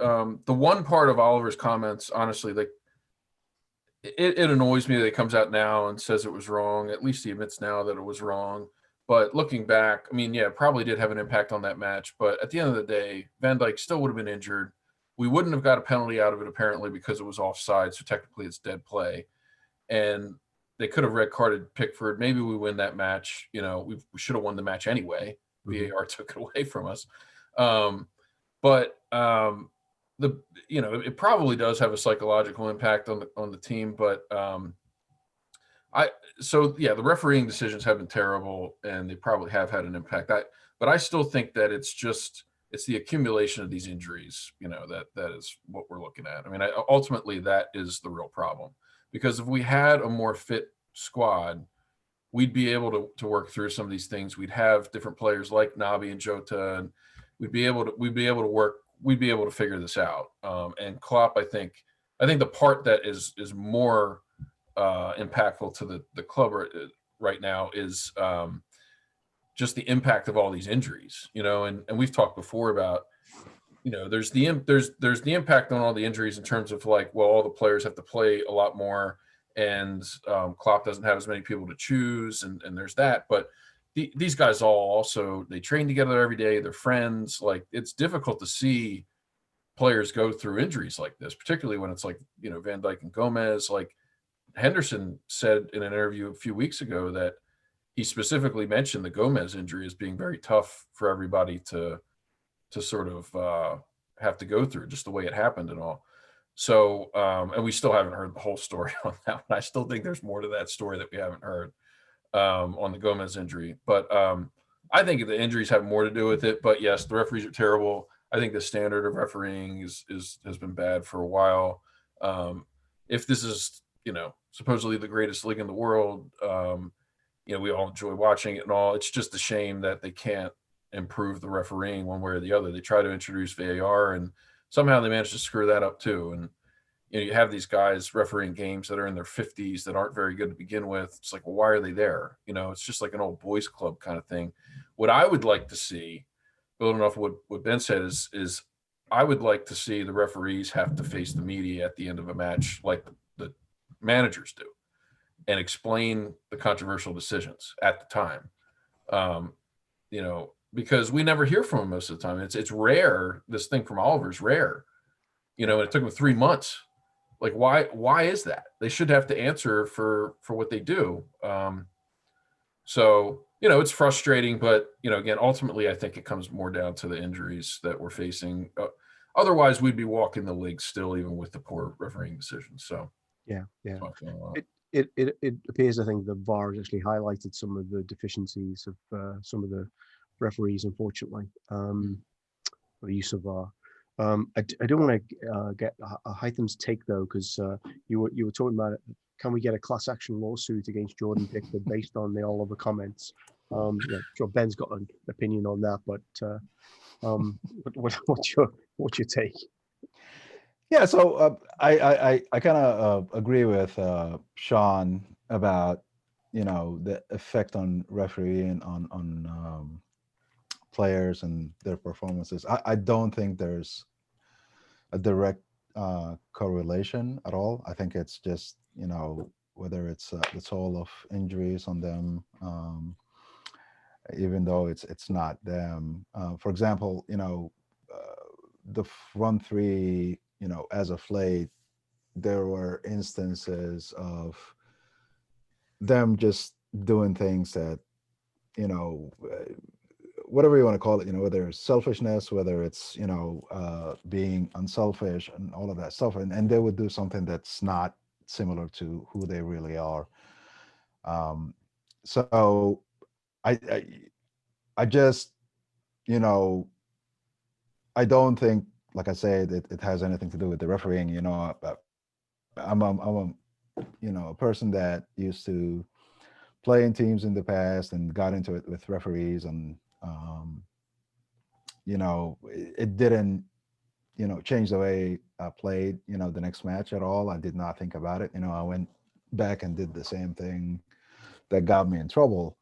B: one part of Oliver's comments, honestly, like it annoys me that he comes out now and says it was wrong. At least he admits now that it was wrong. But looking back, I mean, yeah, it probably did have an impact on that match. But at the end of the day, Van Dijk still would have been injured. We wouldn't have got a penalty out of it, apparently, because it was offside. So technically it's dead play. And they could have red carded Pickford. Maybe we win that match. You know, we should have won the match anyway. Mm-hmm. VAR took it away from us. It probably does have a psychological impact on the team. But the refereeing decisions have been terrible, and they probably have had an impact. But I still think that it's the accumulation of these injuries, you know, that is what we're looking at. I mean, ultimately that is the real problem, because if we had a more fit squad, we'd be able to work through some of these things. We'd have different players like Naby and Jota, and we'd be able to figure this out. And Klopp, I think the part that is more impactful to the club right now is just the impact of all these injuries, you know, and we've talked before about, you know, there's the impact on all the injuries in terms of like, well, all the players have to play a lot more, and Klopp doesn't have as many people to choose, and there's that. But these guys they train together every day, they're friends. Like, it's difficult to see players go through injuries like this, particularly when it's like, you know, Van Dijk and Gomez. Like Henderson said in an interview a few weeks ago that he specifically mentioned the Gomez injury as being very tough for everybody to sort of have to go through, just the way it happened and all. So, and we still haven't heard the whole story on that one. I still think there's more to that story that we haven't heard on the Gomez injury. But I think the injuries have more to do with it. But yes, the referees are terrible. I think the standard of refereeing has been bad for a while. If this is, you know, supposedly the greatest league in the world, you know, we all enjoy watching it and all. It's just a shame that they can't improve the refereeing one way or the other. They try to introduce VAR, and somehow they manage to screw that up too. And you know, you have these guys refereeing games that are in their 50s that aren't very good to begin with. It's like, well, why are they there? You know, it's just like an old boys club kind of thing. What I would like to see, building off what Ben said, is I would like to see the referees have to face the media at the end of a match like the managers do, and explain the controversial decisions at the time. You know, because we never hear from them most of the time. It's rare. This thing from Oliver is rare. You know, and it took them 3 months. Like, why is that? They should have to answer for what they do. So, you know, it's frustrating, but, you know, again, ultimately, I think it comes more down to the injuries that we're facing. Otherwise, we'd be walking the league still, even with the poor refereeing decisions. So,
A: yeah. It appears, I think, the VAR has actually highlighted some of the deficiencies of some of the referees, unfortunately, the use of VAR. I don't want to get Haitham's take though, because you were talking about it. Can we get a class action lawsuit against Jordan Pickford based on the all other comments? Yeah, sure, Ben's got an opinion on that, but what's your take?
C: Yeah, so I kind of agree with Sean about, you know, the effect on refereeing on players and their performances. I don't think there's a direct correlation at all. I think it's just, whether it's the toll of injuries on them, even though it's not them. For example, the front three, as of late, there were instances of them just doing things that, whatever you want to call it, whether it's selfishness, whether it's, being unselfish and all of that stuff. And they would do something that's not similar to who they really are. So I just, I don't think, like I said, it has anything to do with the refereeing. I'm a person that used to play in teams in the past and got into it with referees, and it didn't, change the way I played, the next match at all. I did not think about it. I went back and did the same thing that got me in trouble,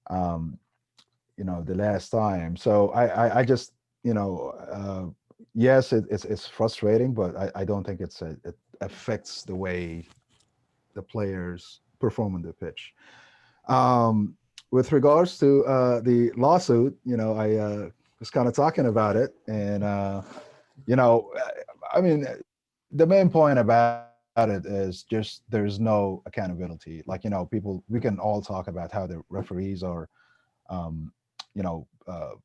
C: the last time. So I just, yes, it's frustrating, but I don't think it affects the way the players perform on the pitch. With regards to the lawsuit, I was kind of talking about it, and I mean, the main point about it is just there's no accountability. Like, we can all talk about how the referees are,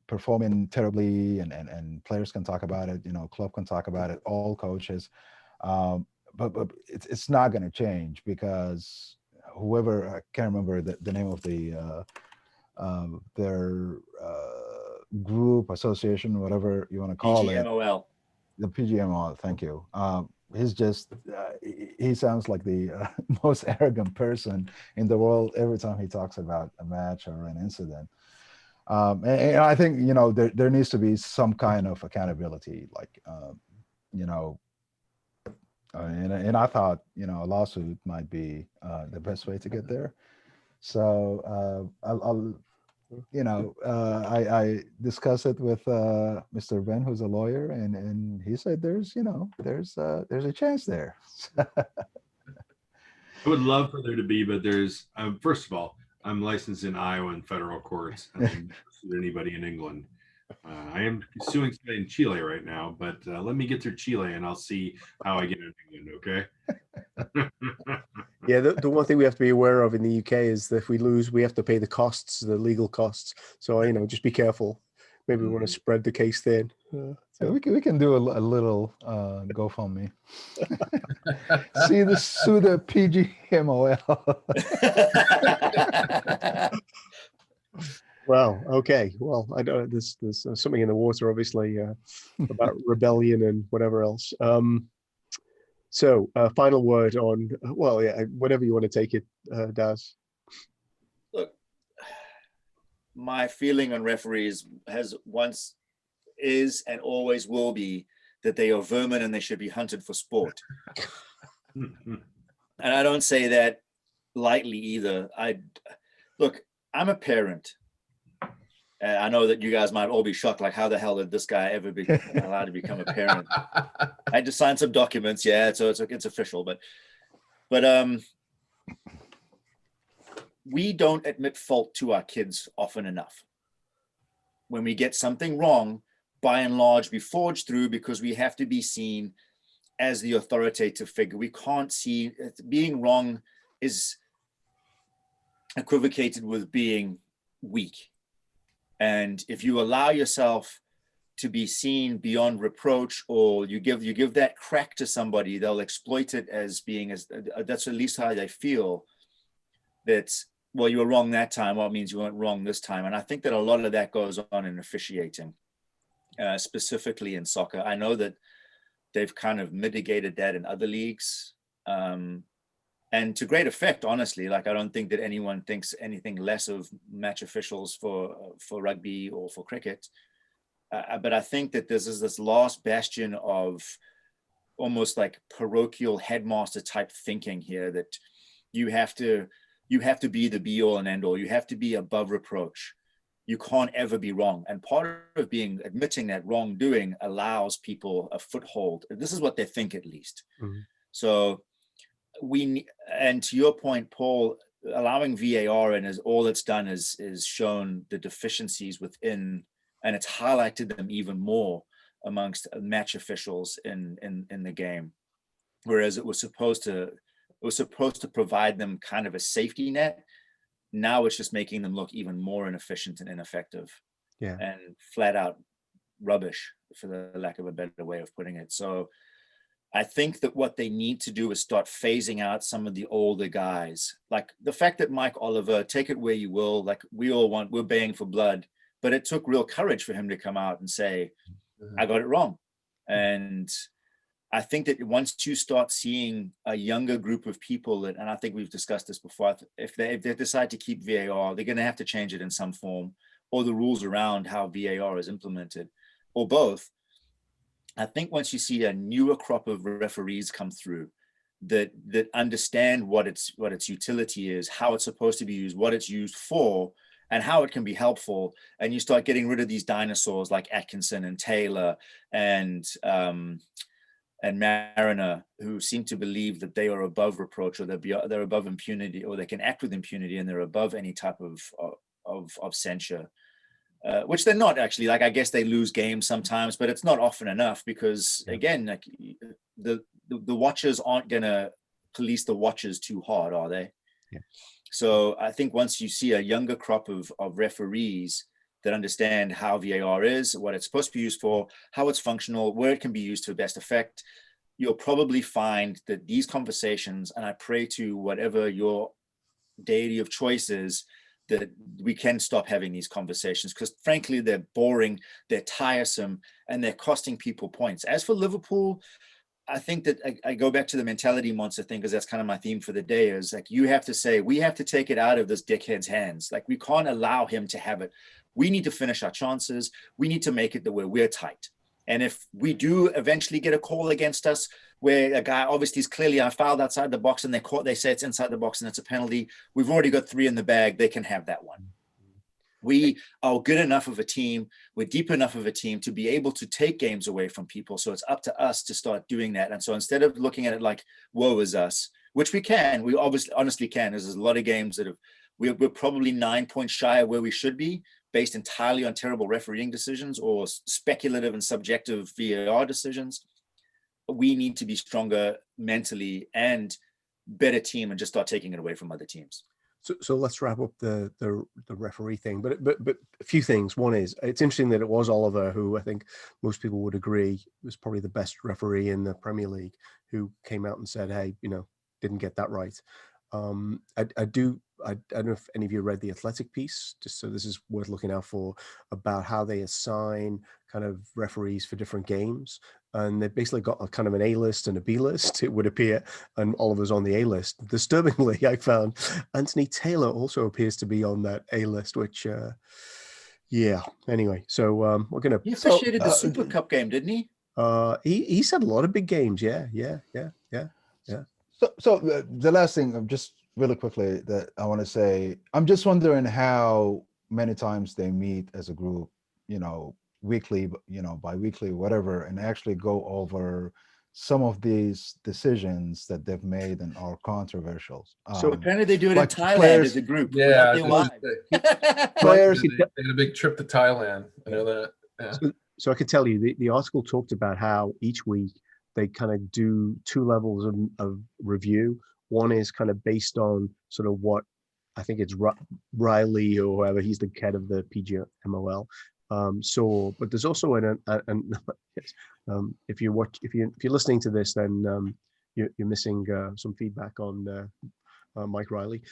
C: performing terribly, and players can talk about it. Club can talk about it. All coaches, but it's not going to change, because whoever, I can't remember the name of their group, association, whatever you want to call it.
E: PGMOL.
C: The PGMOL. Thank you. He's just he sounds like the most arrogant person in the world every time he talks about a match or an incident. And I think there needs to be some kind of accountability, like and I thought a lawsuit might be the best way to get there. So I'll I discussed it with Mr. Ben, who's a lawyer, and he said there's a chance there.
D: I would love for there to be, but there's first of all, I'm licensed in Iowa and federal courts. I'm suing anybody in England. I am suing somebody in Chile right now, but let me get through Chile and I'll see how I get in England. Okay.
A: Yeah, the one thing we have to be aware of in the UK is that if we lose, we have to pay the costs, the legal costs. So just be careful. Maybe we want to spread the case thin.
C: So we can do a little GoFundMe. Sue the PGMOL.
A: Wow. Okay. Well, I know there's something in the water, obviously, about rebellion and whatever else. So, final word on, whatever you want to take it, Daz.
E: Look, my feeling on referees is and always will be that they are vermin and they should be hunted for sport. And I don't say that lightly either. I'm a parent. I know that you guys might all be shocked, like, how the hell did this guy ever be allowed to become a parent? I had to sign some documents, so it's official, but we don't admit fault to our kids often enough. When we get something wrong, by and large, we forge through because we have to be seen as the authoritative figure. We can't see being wrong is equivocated with being weak. And if you allow yourself to be seen beyond reproach, or you give that crack to somebody, they'll exploit it as being that's at least how they feel. That, well, you were wrong that time. Well, it means you weren't wrong this time. And I think that a lot of that goes on in officiating, specifically in soccer. I know that they've kind of mitigated that in other leagues. And to great effect, honestly. Like, I don't think that anyone thinks anything less of match officials for rugby or for cricket. But I think that this last bastion of almost like parochial headmaster type thinking here, that you have to be the be all and end all. You have to be above reproach. you can't ever be wrong. And part of admitting that wrongdoing allows people a foothold. This is what they think, at least.
A: Mm-hmm.
E: So and to your point, Paul, allowing VAR in, is all it's done is shown the deficiencies within, and it's highlighted them even more amongst match officials in the game. Whereas it was supposed to provide them kind of a safety net. Now it's just making them look even more inefficient and ineffective, and flat out rubbish, for the lack of a better way of putting it. So I think that what they need to do is start phasing out some of the older guys. Like the fact that Mike Oliver, take it where you will, like we're baying for blood, but it took real courage for him to come out and say, I got it wrong. And I think that once you start seeing a younger group of people and I think we've discussed this before, if they decide to keep VAR, they're going to have to change it in some form, or the rules around how VAR is implemented, or both. I think once you see a newer crop of referees come through that understand what its utility is, how it's supposed to be used, what it's used for, and how it can be helpful, and you start getting rid of these dinosaurs like Atkinson and Taylor and Mariner, who seem to believe that they are above reproach, or they're above impunity, or they can act with impunity, and they're above any type of censure, which they're not actually. Like, I guess they lose games sometimes, but it's not often enough, because again, like the watchers aren't gonna police the watchers too hard, are they?
A: Yeah.
E: So I think once you see a younger crop of referees that understand how VAR is, what it's supposed to be used for, how it's functional, where it can be used to best effect, you'll probably find that these conversations, and I pray to whatever your deity of choice is, that we can stop having these conversations, because frankly, they're boring, they're tiresome, and they're costing people points. As for Liverpool, I think that I go back to the mentality monster thing, because that's kind of my theme for the day, is like, you have to say, we have to take it out of this dickhead's hands. Like, we can't allow him to have it. We need to finish our chances. We need to make it the way we're tight. And if we do eventually get a call against us where a guy obviously is clearly fouled outside the box, and they say it's inside the box and it's a penalty, we've already got 3 in the bag. They can have that one. We are good enough of a team, we're deep enough of a team to be able to take games away from people. So it's up to us to start doing that. And so instead of looking at it like, woe is us, which we obviously honestly can, there's a lot of games that we're probably 9 points shy of where we should be, based entirely on terrible refereeing decisions or speculative and subjective VAR decisions. We need to be stronger mentally and better team, and just start taking it away from other teams.
A: So let's wrap up the referee thing. But a few things. One is, it's interesting that it was Oliver, who I think most people would agree was probably the best referee in the Premier League, who came out and said, hey, didn't get that right. I don't know if any of you read the Athletic piece, just so this is worth looking out for, about how they assign kind of referees for different games. And they basically got a kind of an A list and a B list, it would appear, and Oliver's on the A list. Disturbingly, I found Anthony Taylor also appears to be on that A list, which, anyway. So we're going to...
E: He officiated the Super Cup game, didn't he?
A: He's had a lot of big games, yeah.
C: So the last thing, just really quickly, that I want to say, I'm just wondering how many times they meet as a group, weekly, bi-weekly, whatever, and actually go over some of these decisions that they've made and are controversial.
E: So apparently they do it
C: like
E: in Thailand
C: players,
E: as a group.
B: Yeah,
C: players.
B: they had a big trip to Thailand. I know that. Yeah.
A: So I could tell you, the article talked about how each week they kind of do 2 levels of review. One is kind of based on sort of what I think it's Riley or whoever, he's the head of the PGMOL. But there's also if you're listening to this, then you're missing some feedback on Mike Riley.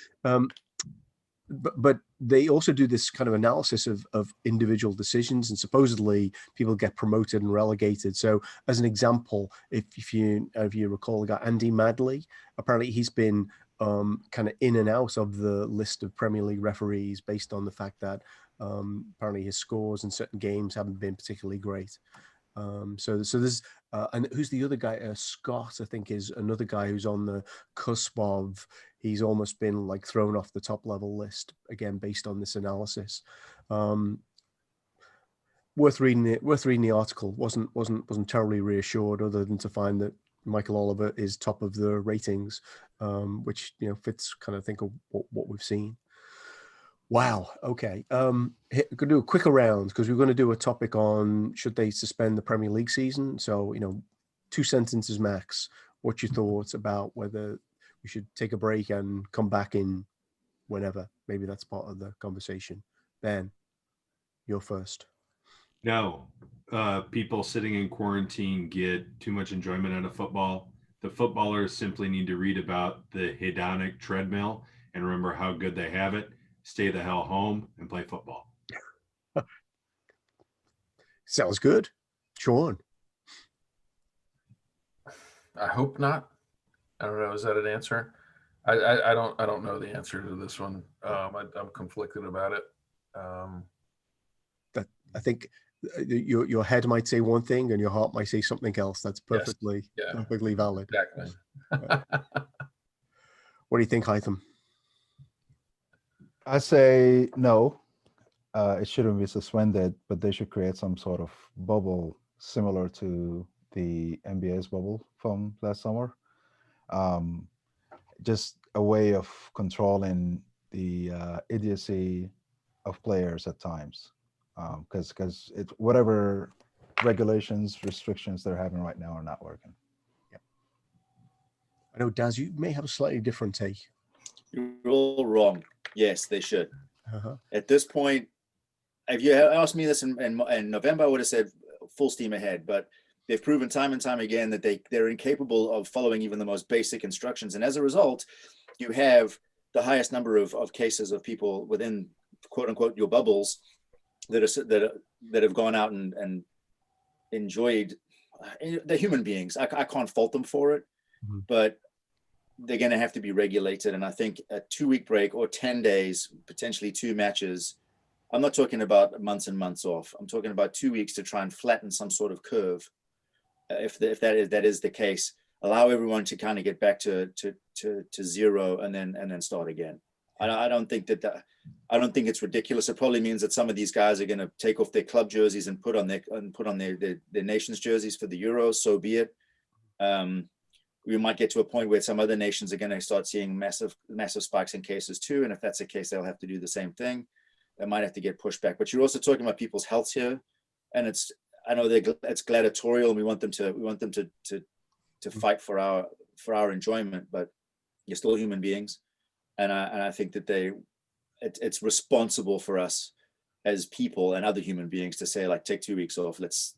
A: But they also do this kind of analysis of individual decisions, and supposedly people get promoted and relegated. So as an example, if you recall, the guy Andy Madley, apparently he's been kind of in and out of the list of Premier League referees based on the fact that apparently his scores in certain games haven't been particularly great. So there's and who's the other guy? Scott, I think, is another guy who's on the cusp of. He's almost been like thrown off the top level list again based on this analysis. Worth reading it. Worth reading the article. Wasn't terribly reassured, other than to find that Michael Oliver is top of the ratings, which fits kind of think of what we've seen. Wow. Okay. Going to do a quicker round because we're going to do a topic on should they suspend the Premier League season. So 2 sentences max. What's your thoughts about whether we should take a break and come back in whenever? Maybe that's part of the conversation. Ben, you're first.
D: No, people sitting in quarantine get too much enjoyment out of football. The footballers simply need to read about the hedonic treadmill and remember how good they have it. Stay the hell home and play football.
A: Sounds good. Sean.
B: I hope not. I don't know. Is that an answer? I don't know the answer to this one. I'm conflicted about it.
A: That I think your head might say one thing and your heart might say something else. That's perfectly valid.
B: Exactly.
A: What do you think, Haitham?
C: I say no. It shouldn't be suspended, but they should create some sort of bubble similar to the NBA's bubble from last summer. Just a way of controlling the idiocy of players at times, because it's whatever regulations, restrictions they're having right now are not working.
A: Yeah. I know, Daz, you may have a slightly different take.
E: You're all wrong. Yes, they should.
A: Uh-huh.
E: At this point, if you had asked me this in November, I would have said full steam ahead. But they've proven time and time again that they're incapable of following even the most basic instructions. And as a result, you have the highest number of cases of people within, quote unquote, your bubbles that have gone out and enjoyed. They're human beings. I can't fault them for it, but they're going to have to be regulated. And I think a 2-week break or 10 days, potentially 2 matches. I'm not talking about months and months off. I'm talking about 2 weeks to try and flatten some sort of curve. If that is the case, allow everyone to kind of get back to zero and then start again. I don't think it's ridiculous. It probably means that some of these guys are going to take off their club jerseys and put on their nation's jerseys for the Euros. So be it. We might get to a point where some other nations are going to start seeing massive spikes in cases too. And if that's the case, they'll have to do the same thing. They might have to get pushed back. But you're also talking about people's health here, and I know it's gladiatorial, and we want them to fight for our enjoyment. But you're still human beings, and I think that it's responsible for us as people and other human beings to say, like, take 2 weeks off. Let's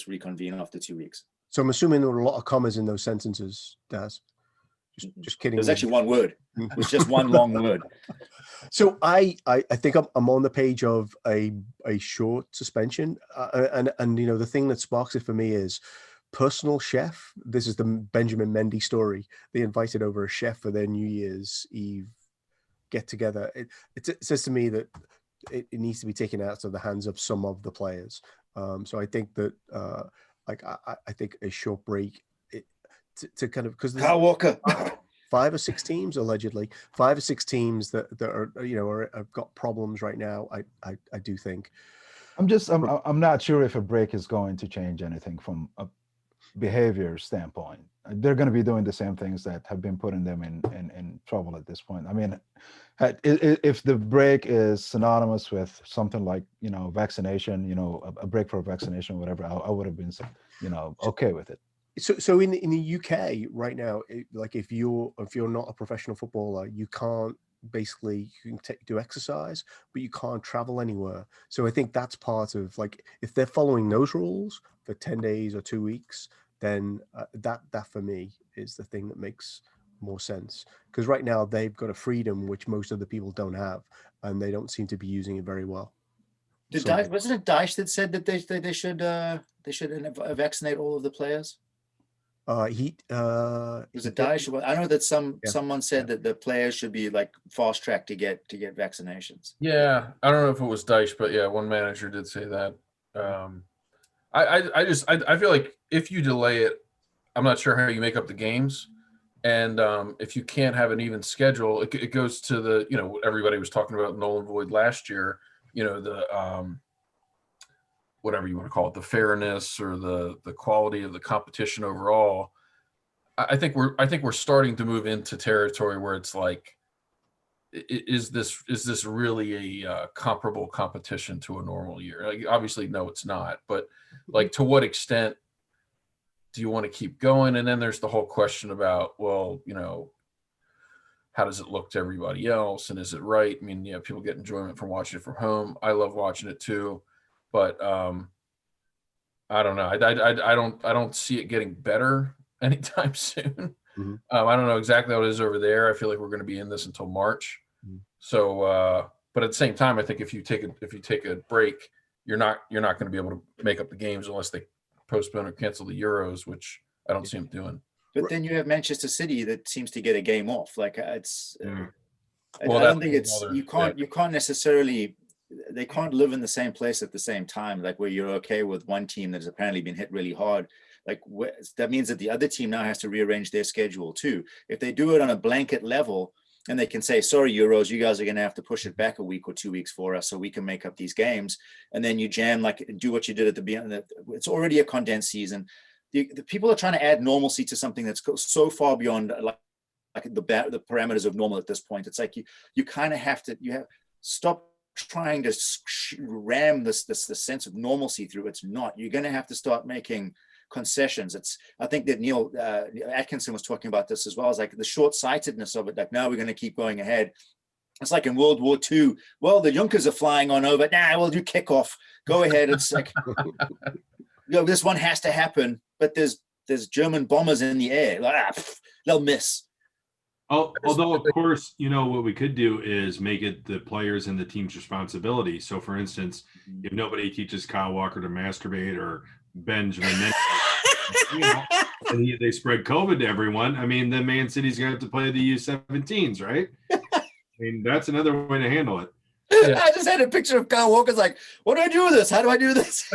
E: reconvene after 2 weeks.
A: So I'm assuming there were a lot of commas in those sentences, Daz. Just kidding.
E: There's actually one word. It was just one long word.
A: So I think I'm on the page of a short suspension, and the thing that sparks it for me is personal chef. This is the Benjamin Mendy story. They invited over a chef for their New Year's Eve get together. It says to me that it needs to be taken out of the hands of some of the players. So I think that I think a short break to kind of, because
E: Kyle Walker.
A: 5 or 6 teams allegedly, 5 or 6 teams that are have got problems right now. I do think.
C: I'm not sure if a break is going to change anything from a behavior standpoint. They're going to be doing the same things that have been putting them in trouble at this point. I mean, if the break is synonymous with something like vaccination, a break for vaccination, whatever, I would have been okay with it.
A: So in the UK right now, like if you're not a professional footballer, you can't basically, you can do exercise, but you can't travel anywhere. So I think that's part of, like, if they're following those rules for 10 days or 2 weeks, then that for me is the thing that makes more sense. Because right now they've got a freedom which most other people don't have, and they don't seem to be using it very well.
E: Wasn't it Daesh that said that they should vaccinate all of the players?
A: Was
E: it Daesh? I know that someone said that the players should be like fast tracked to get vaccinations.
B: Yeah, I don't know if it was Daesh, but yeah, one manager did say that. I feel like if you delay it, I'm not sure how you make up the games. And if you can't have an even schedule, it goes to the, what everybody was talking about null and void last year, the whatever you want to call it, the fairness or the quality of the competition overall. I think we're starting to move into territory where it's like, is this really a comparable competition to a normal year? Like, obviously, no, it's not. But like, to what extent do you want to keep going? And then there's the whole question about, well, how does it look to everybody else, and is it right? I mean, people get enjoyment from watching it from home. I love watching it too, but I don't know. I don't see it getting better anytime soon.
A: Mm-hmm.
B: I don't know exactly how it is over there. I feel like we're going to be in this until March. Mm-hmm. So, but at the same time, I think if you take a break, you're not going to be able to make up the games unless they postpone or cancel the Euros, which I don't see them doing.
E: But then you have Manchester City that seems to get a game off. Like it's,
B: well,
E: I don't think it's you can't necessarily. They can't live in the same place at the same time. Like where you're okay with one team that has apparently been hit really hard. Like that means that the other team now has to rearrange their schedule too. If they do it on a blanket level, and they can say, sorry, Euros, you guys are going to have to push it back a week or 2 weeks for us so we can make up these games. And then you jam, like, do what you did at the beginning. It's already a condensed season. The people are trying to add normalcy to something that's so far beyond like the parameters of normal at this point. It's like you kind of have to stop trying to ram this sense of normalcy through. It's not. You're going to have to start making concessions. I think that Neil Atkinson was talking about this as well. It's like the short-sightedness of it. Like, now we're going to keep going ahead. It's like in World War II. Well, the Junkers are flying on over. Nah, we'll do kickoff. Go ahead. It's like, this one has to happen. But there's German bombers in the air. Like, they'll miss.
D: Although, of course, what we could do is make it the players and the team's responsibility. So, for instance, if nobody teaches Kyle Walker to masturbate or Benjamin, and they spread COVID to everyone, I mean, then Man City's going to have to play the U17s, right? I mean, that's another way to handle it.
E: Yeah. I just had a picture of Kyle Walker's like, what do I do with this? How do I do this?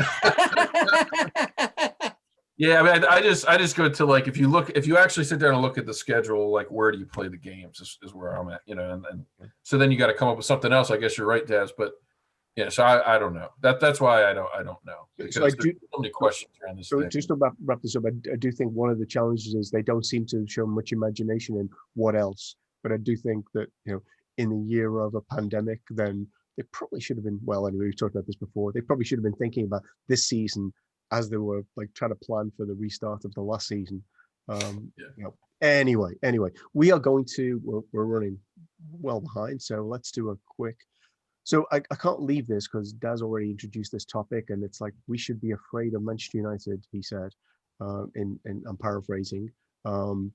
B: Yeah, I mean, I just go to, like, if you actually sit down and look at the schedule, like, where do you play the games is where I'm at, and so then you got to come up with something else. I guess you're right, Daz, but yeah, so I don't know. That's why I don't know, because there's so many questions around this.
A: So just to wrap this up, I do think one of the challenges is they don't seem to show much imagination in what else. But I do think that in the year of a pandemic, then they probably should have been. Well, anyway, we've talked about this before. They probably should have been thinking about this season as they were like trying to plan for the restart of the last season. Anyway, we are going to. We're running well behind, so let's do a quick. So I can't leave this because Daz already introduced this topic, and it's like we should be afraid of Manchester United. He said, I'm paraphrasing.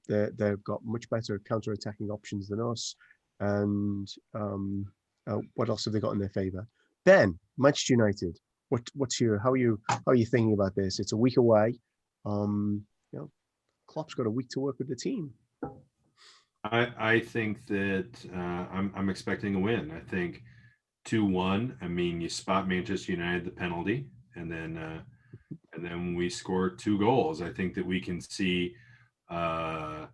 A: They've got much better counter-attacking options than us, and what else have they got in their favour? Ben, Manchester United. How are you thinking about this? It's a week away. Klopp's got a week to work with the team.
D: I think that I'm expecting a win. I think 2-1. I mean, you spot Manchester United the penalty, and then we score 2 goals. I think that we can see the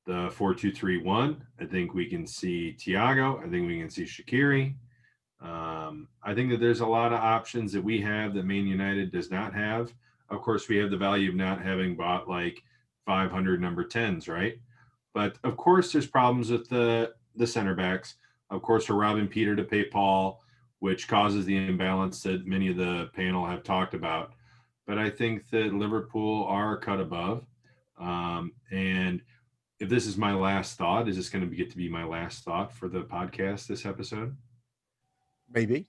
D: 4-2-3-1. I think we can see Thiago. I think we can see Shaqiri. I think that there's a lot of options that we have that Man United does not have. Of course, we have the value of not having bought like 500 number 10s, right? But of course, there's problems with the center backs. Of course, we're robbing Peter to pay Paul, which causes the imbalance that many of the panel have talked about. But I think that Liverpool are cut above. And if this is my last thought, is this going to get to be my last thought for the podcast this episode?
A: Maybe.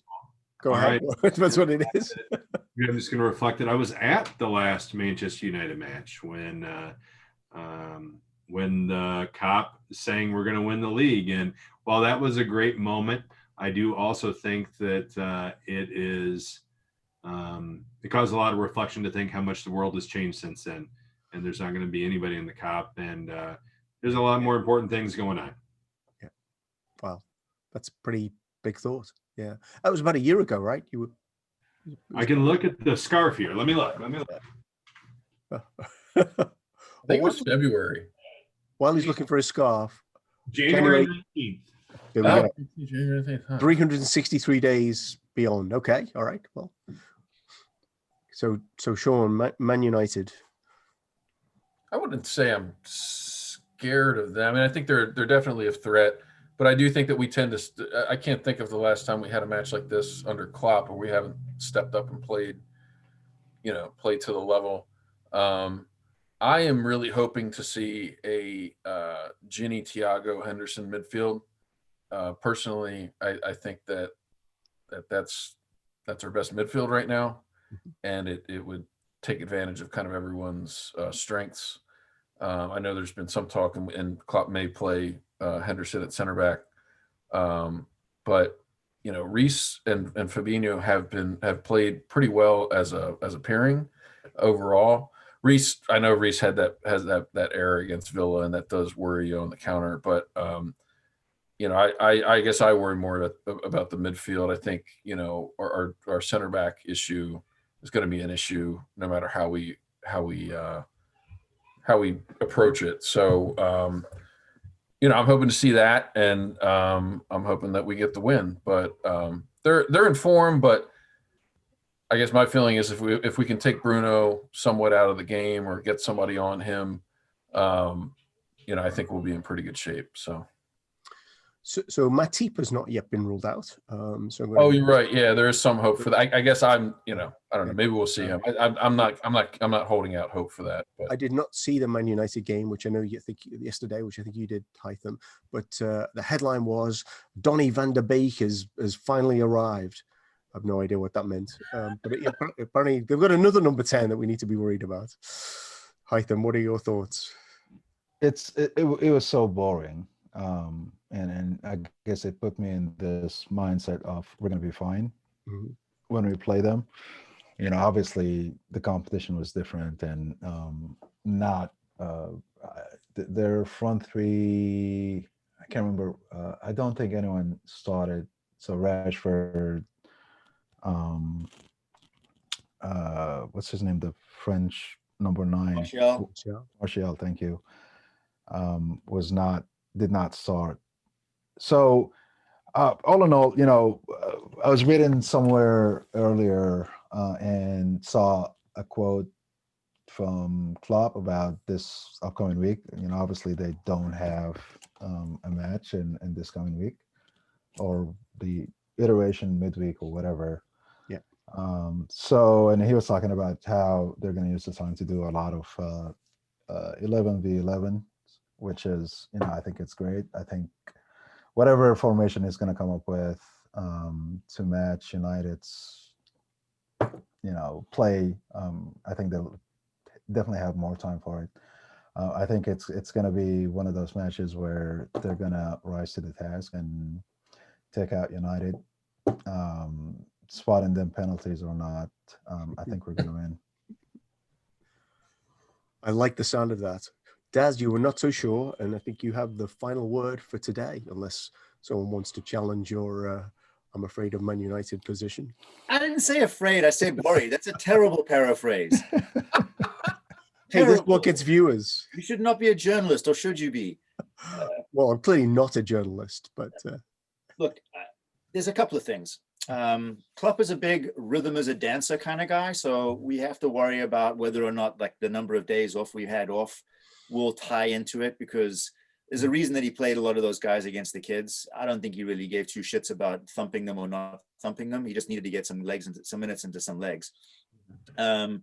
A: Go ahead. Right. That's what it is.
D: I'm just going to reflect that I was at the last Manchester United match when the cop saying we're going to win the league. And while that was a great moment, I do also think that it caused a lot of reflection to think how much the world has changed since then. And there's not going to be anybody in the cop. And there's a lot more important things going on.
A: Yeah. Wow. That's a pretty big thought. Yeah. That was about a year ago, right? You
D: I can look at the scarf here. Let me look.
B: I think it was February.
A: While he's looking for his scarf,
D: January
A: January
D: 19th.
A: there we go.
B: January 19th, huh?
A: 363 days beyond. Okay, all right. Well, so Sean, Man United.
B: I wouldn't say I'm scared of them. I mean, I think they're definitely a threat, but I do think that we tend to. I can't think of the last time we had a match like this under Klopp where we haven't stepped up and played to the level. I am really hoping to see a Ginny, Thiago, Henderson midfield. Personally, I think that's our best midfield right now, and it would take advantage of kind of everyone's strengths. I know there's been some talk, and Klopp may play Henderson at center back, but Reece and Fabinho have played pretty well as a pairing overall. I know Reece has that error against Villa, and that does worry you on the counter. But I guess I worry more about the midfield. I think our center back issue is going to be an issue no matter how we approach it. So I'm hoping to see that, and I'm hoping that we get the win. But they're in form, but I guess my feeling is if we can take Bruno somewhat out of the game or get somebody on him, I think we'll be in pretty good shape. So
A: So Matip has not yet been ruled out.
B: You're right. Yeah, there is some hope for that. I guess I don't know. Maybe we'll see him. I'm not holding out hope for that. But
A: I did not see the Man United game, which I know you think yesterday, which I think you did, Haitham. But the headline was Donny van der Beek has finally arrived. I have no idea what that meant. But apparently they've got another number 10 that we need to be worried about. Haitham, what are your thoughts?
C: It was so boring. And I guess it put me in this mindset of we're going to be fine when we play them. Obviously the competition was different, and not their front three. I can't remember. I don't think anyone started. So Rashford, what's his name? The French number 9. Martial, thank you. Did not start. So all in all, I was reading somewhere earlier and saw a quote from Klopp about this upcoming week. Obviously they don't have a match in this coming week, or the iteration midweek or whatever.
A: Yeah.
C: And he was talking about how they're going to use the time to do a lot of 11v11, which is, I think it's great. I think whatever formation is going to come up with to match United's, play, I think they'll definitely have more time for it. I think it's going to be one of those matches where they're going to rise to the task and take out United. Spotting them penalties or not, I think we're going to win.
A: I like the sound of that. Daz, you were not so sure, and I think you have the final word for today, unless someone wants to challenge your I'm afraid of Man United position.
E: I didn't say afraid. I said worried. That's a terrible paraphrase.
A: Hey, this is what gets viewers.
E: You should not be a journalist, or should you be?
A: Well, I'm clearly not a journalist, but
E: look, there's a couple of things. Klopp is a big rhythm as a dancer kind of guy, so we have to worry about whether or not like the number of days off we had off will tie into it, because there's a reason that he played a lot of those guys against the kids. I don't think he really gave two shits about thumping them or not thumping them. He just needed to get some minutes into some legs. The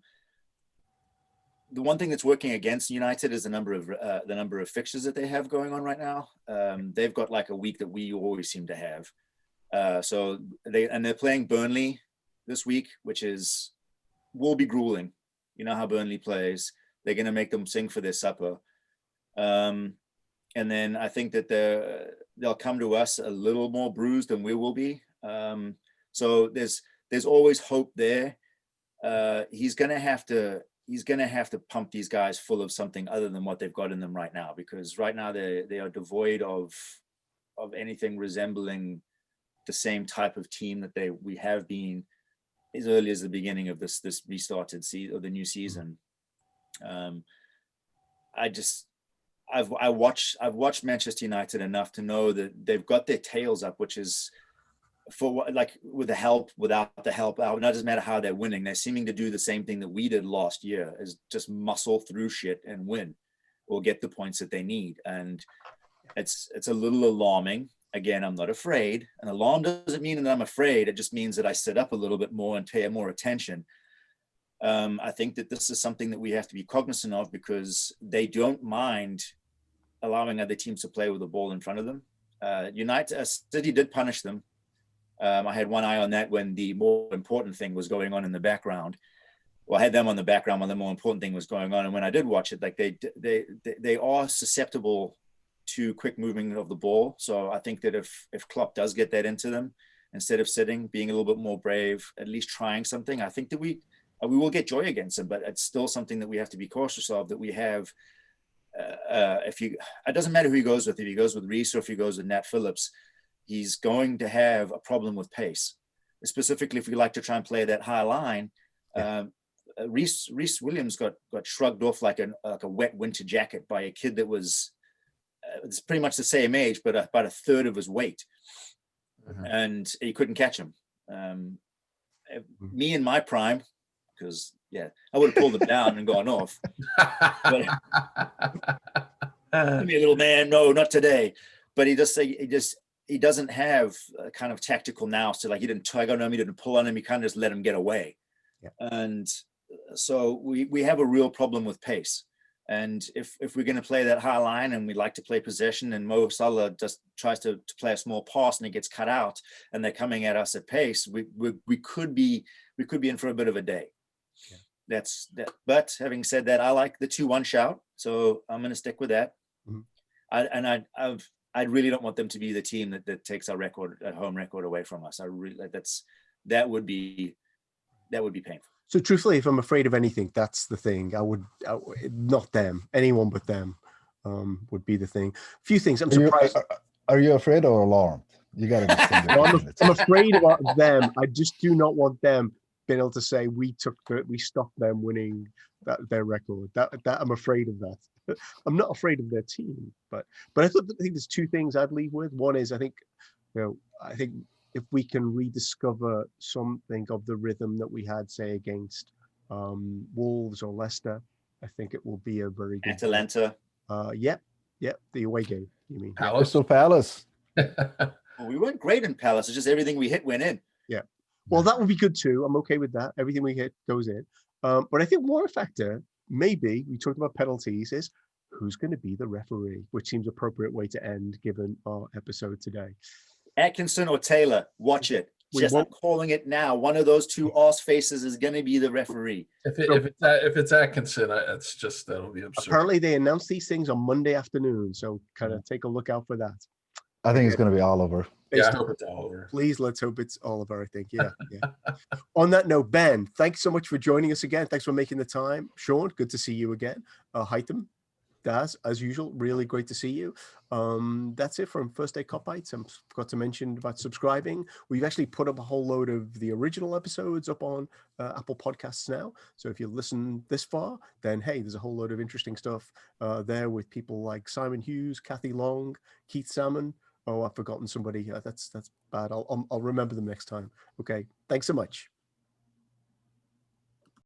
E: one thing that's working against United is the number of fixtures that they have going on right now. They've got like a week that we always seem to have. So they're playing Burnley this week, which will be grueling. You know how Burnley plays. They're going to make them sing for their supper. And then I think that they'll come to us a little more bruised than we will be. So there's always hope there. He's going to have to pump these guys full of something other than what they've got in them right now, because right now they are devoid of anything resembling the same type of team that we have been as early as the beginning of this restarted season or the new season. I've watched Manchester United enough to know that they've got their tails up, which is for like with the help, without the help. It doesn't matter how they're winning. They're seeming to do the same thing that we did last year, is just muscle through shit and win, or get the points that they need. And it's a little alarming. Again, I'm not afraid. An alarm doesn't mean that I'm afraid. It just means that I sit up a little bit more and pay more attention. I think that this is something that we have to be cognizant of, because they don't mind allowing other teams to play with the ball in front of them. City did punish them. I had one eye on that when the more important thing was going on in the background. Well, I had them on the background when the more important thing was going on. And when I did watch it, like they are susceptible to quick moving of the ball. So I think that if Klopp does get that into them, instead of sitting, being a little bit more brave, at least trying something, I think that we will get joy against him. But it's still something that we have to be cautious of, that we have. It doesn't matter who he goes with. If he goes with Reece or if he goes with Nat Phillips, he's going to have a problem with pace. Specifically, if we like to try and play that high line, Reece Williams got shrugged off like a wet winter jacket by a kid that was it's pretty much the same age, but about a third of his weight, and he couldn't catch him. Me in my prime, because I would have pulled him down and gone off. But give me a little man, no, not today. But he doesn't have a kind of tactical nous to, like, he didn't tug on him, he didn't pull on him, he kind of just let him get away. And so we have a real problem with pace. And if we're going to play that high line and we like to play possession, and Mo Salah just tries to play a small pass and it gets cut out and they're coming at us at pace, we could be in for a bit of a day. That's that. But having said that, I like the 2-1 shout, so I'm going to stick with that. I really don't want them to be the team that takes our home record away from us. That would be painful.
A: So truthfully, if I'm afraid of anything, that's the thing. I would not them, anyone but them, would be the thing. A few things. I'm surprised.
C: Are you afraid or alarmed? You got to distinguish.
A: I'm afraid about them. I just do not want them being able to say we stopped them winning their record. That I'm afraid of that. I'm not afraid of their team, but I think there's two things I'd leave with. One is I think if we can rediscover something of the rhythm that we had, say, against Wolves or Leicester, I think it will be a very good
E: Atalanta.
A: Yep, the away game. You mean
C: Crystal Palace?
E: Well, we weren't great in Palace. It's just everything we hit went in.
A: Yeah. Well, that would be good too. I'm okay with that. Everything we hit goes in. But I think more a factor, maybe, we talked about penalties, is who's going to be the referee, which seems appropriate way to end given our episode today.
E: Atkinson or Taylor, watch it. I'm calling it now. One of those two arse faces is going to be the referee.
B: If it's Atkinson, that'll be absurd.
A: Apparently, they announced these things on Monday afternoon, so kind of take a look out for that.
C: I think it's going to be Oliver.
B: Yeah, I hope it's Oliver.
A: Please, let's hope it's Oliver, I think. Yeah. On that note, Ben, thanks so much for joining us again. Thanks for making the time. Sean, good to see you again. Haitham, Daz, as usual, really great to see you. That's it from First Day Kopites. I forgot to mention about subscribing. We've actually put up a whole load of the original episodes up on Apple Podcasts now. So if you listen this far, then hey, there's a whole load of interesting stuff there with people like Simon Hughes, Kathy Long, Keith Salmon. Oh, I've forgotten somebody. That's bad. I'll remember them next time. Okay. Thanks so much.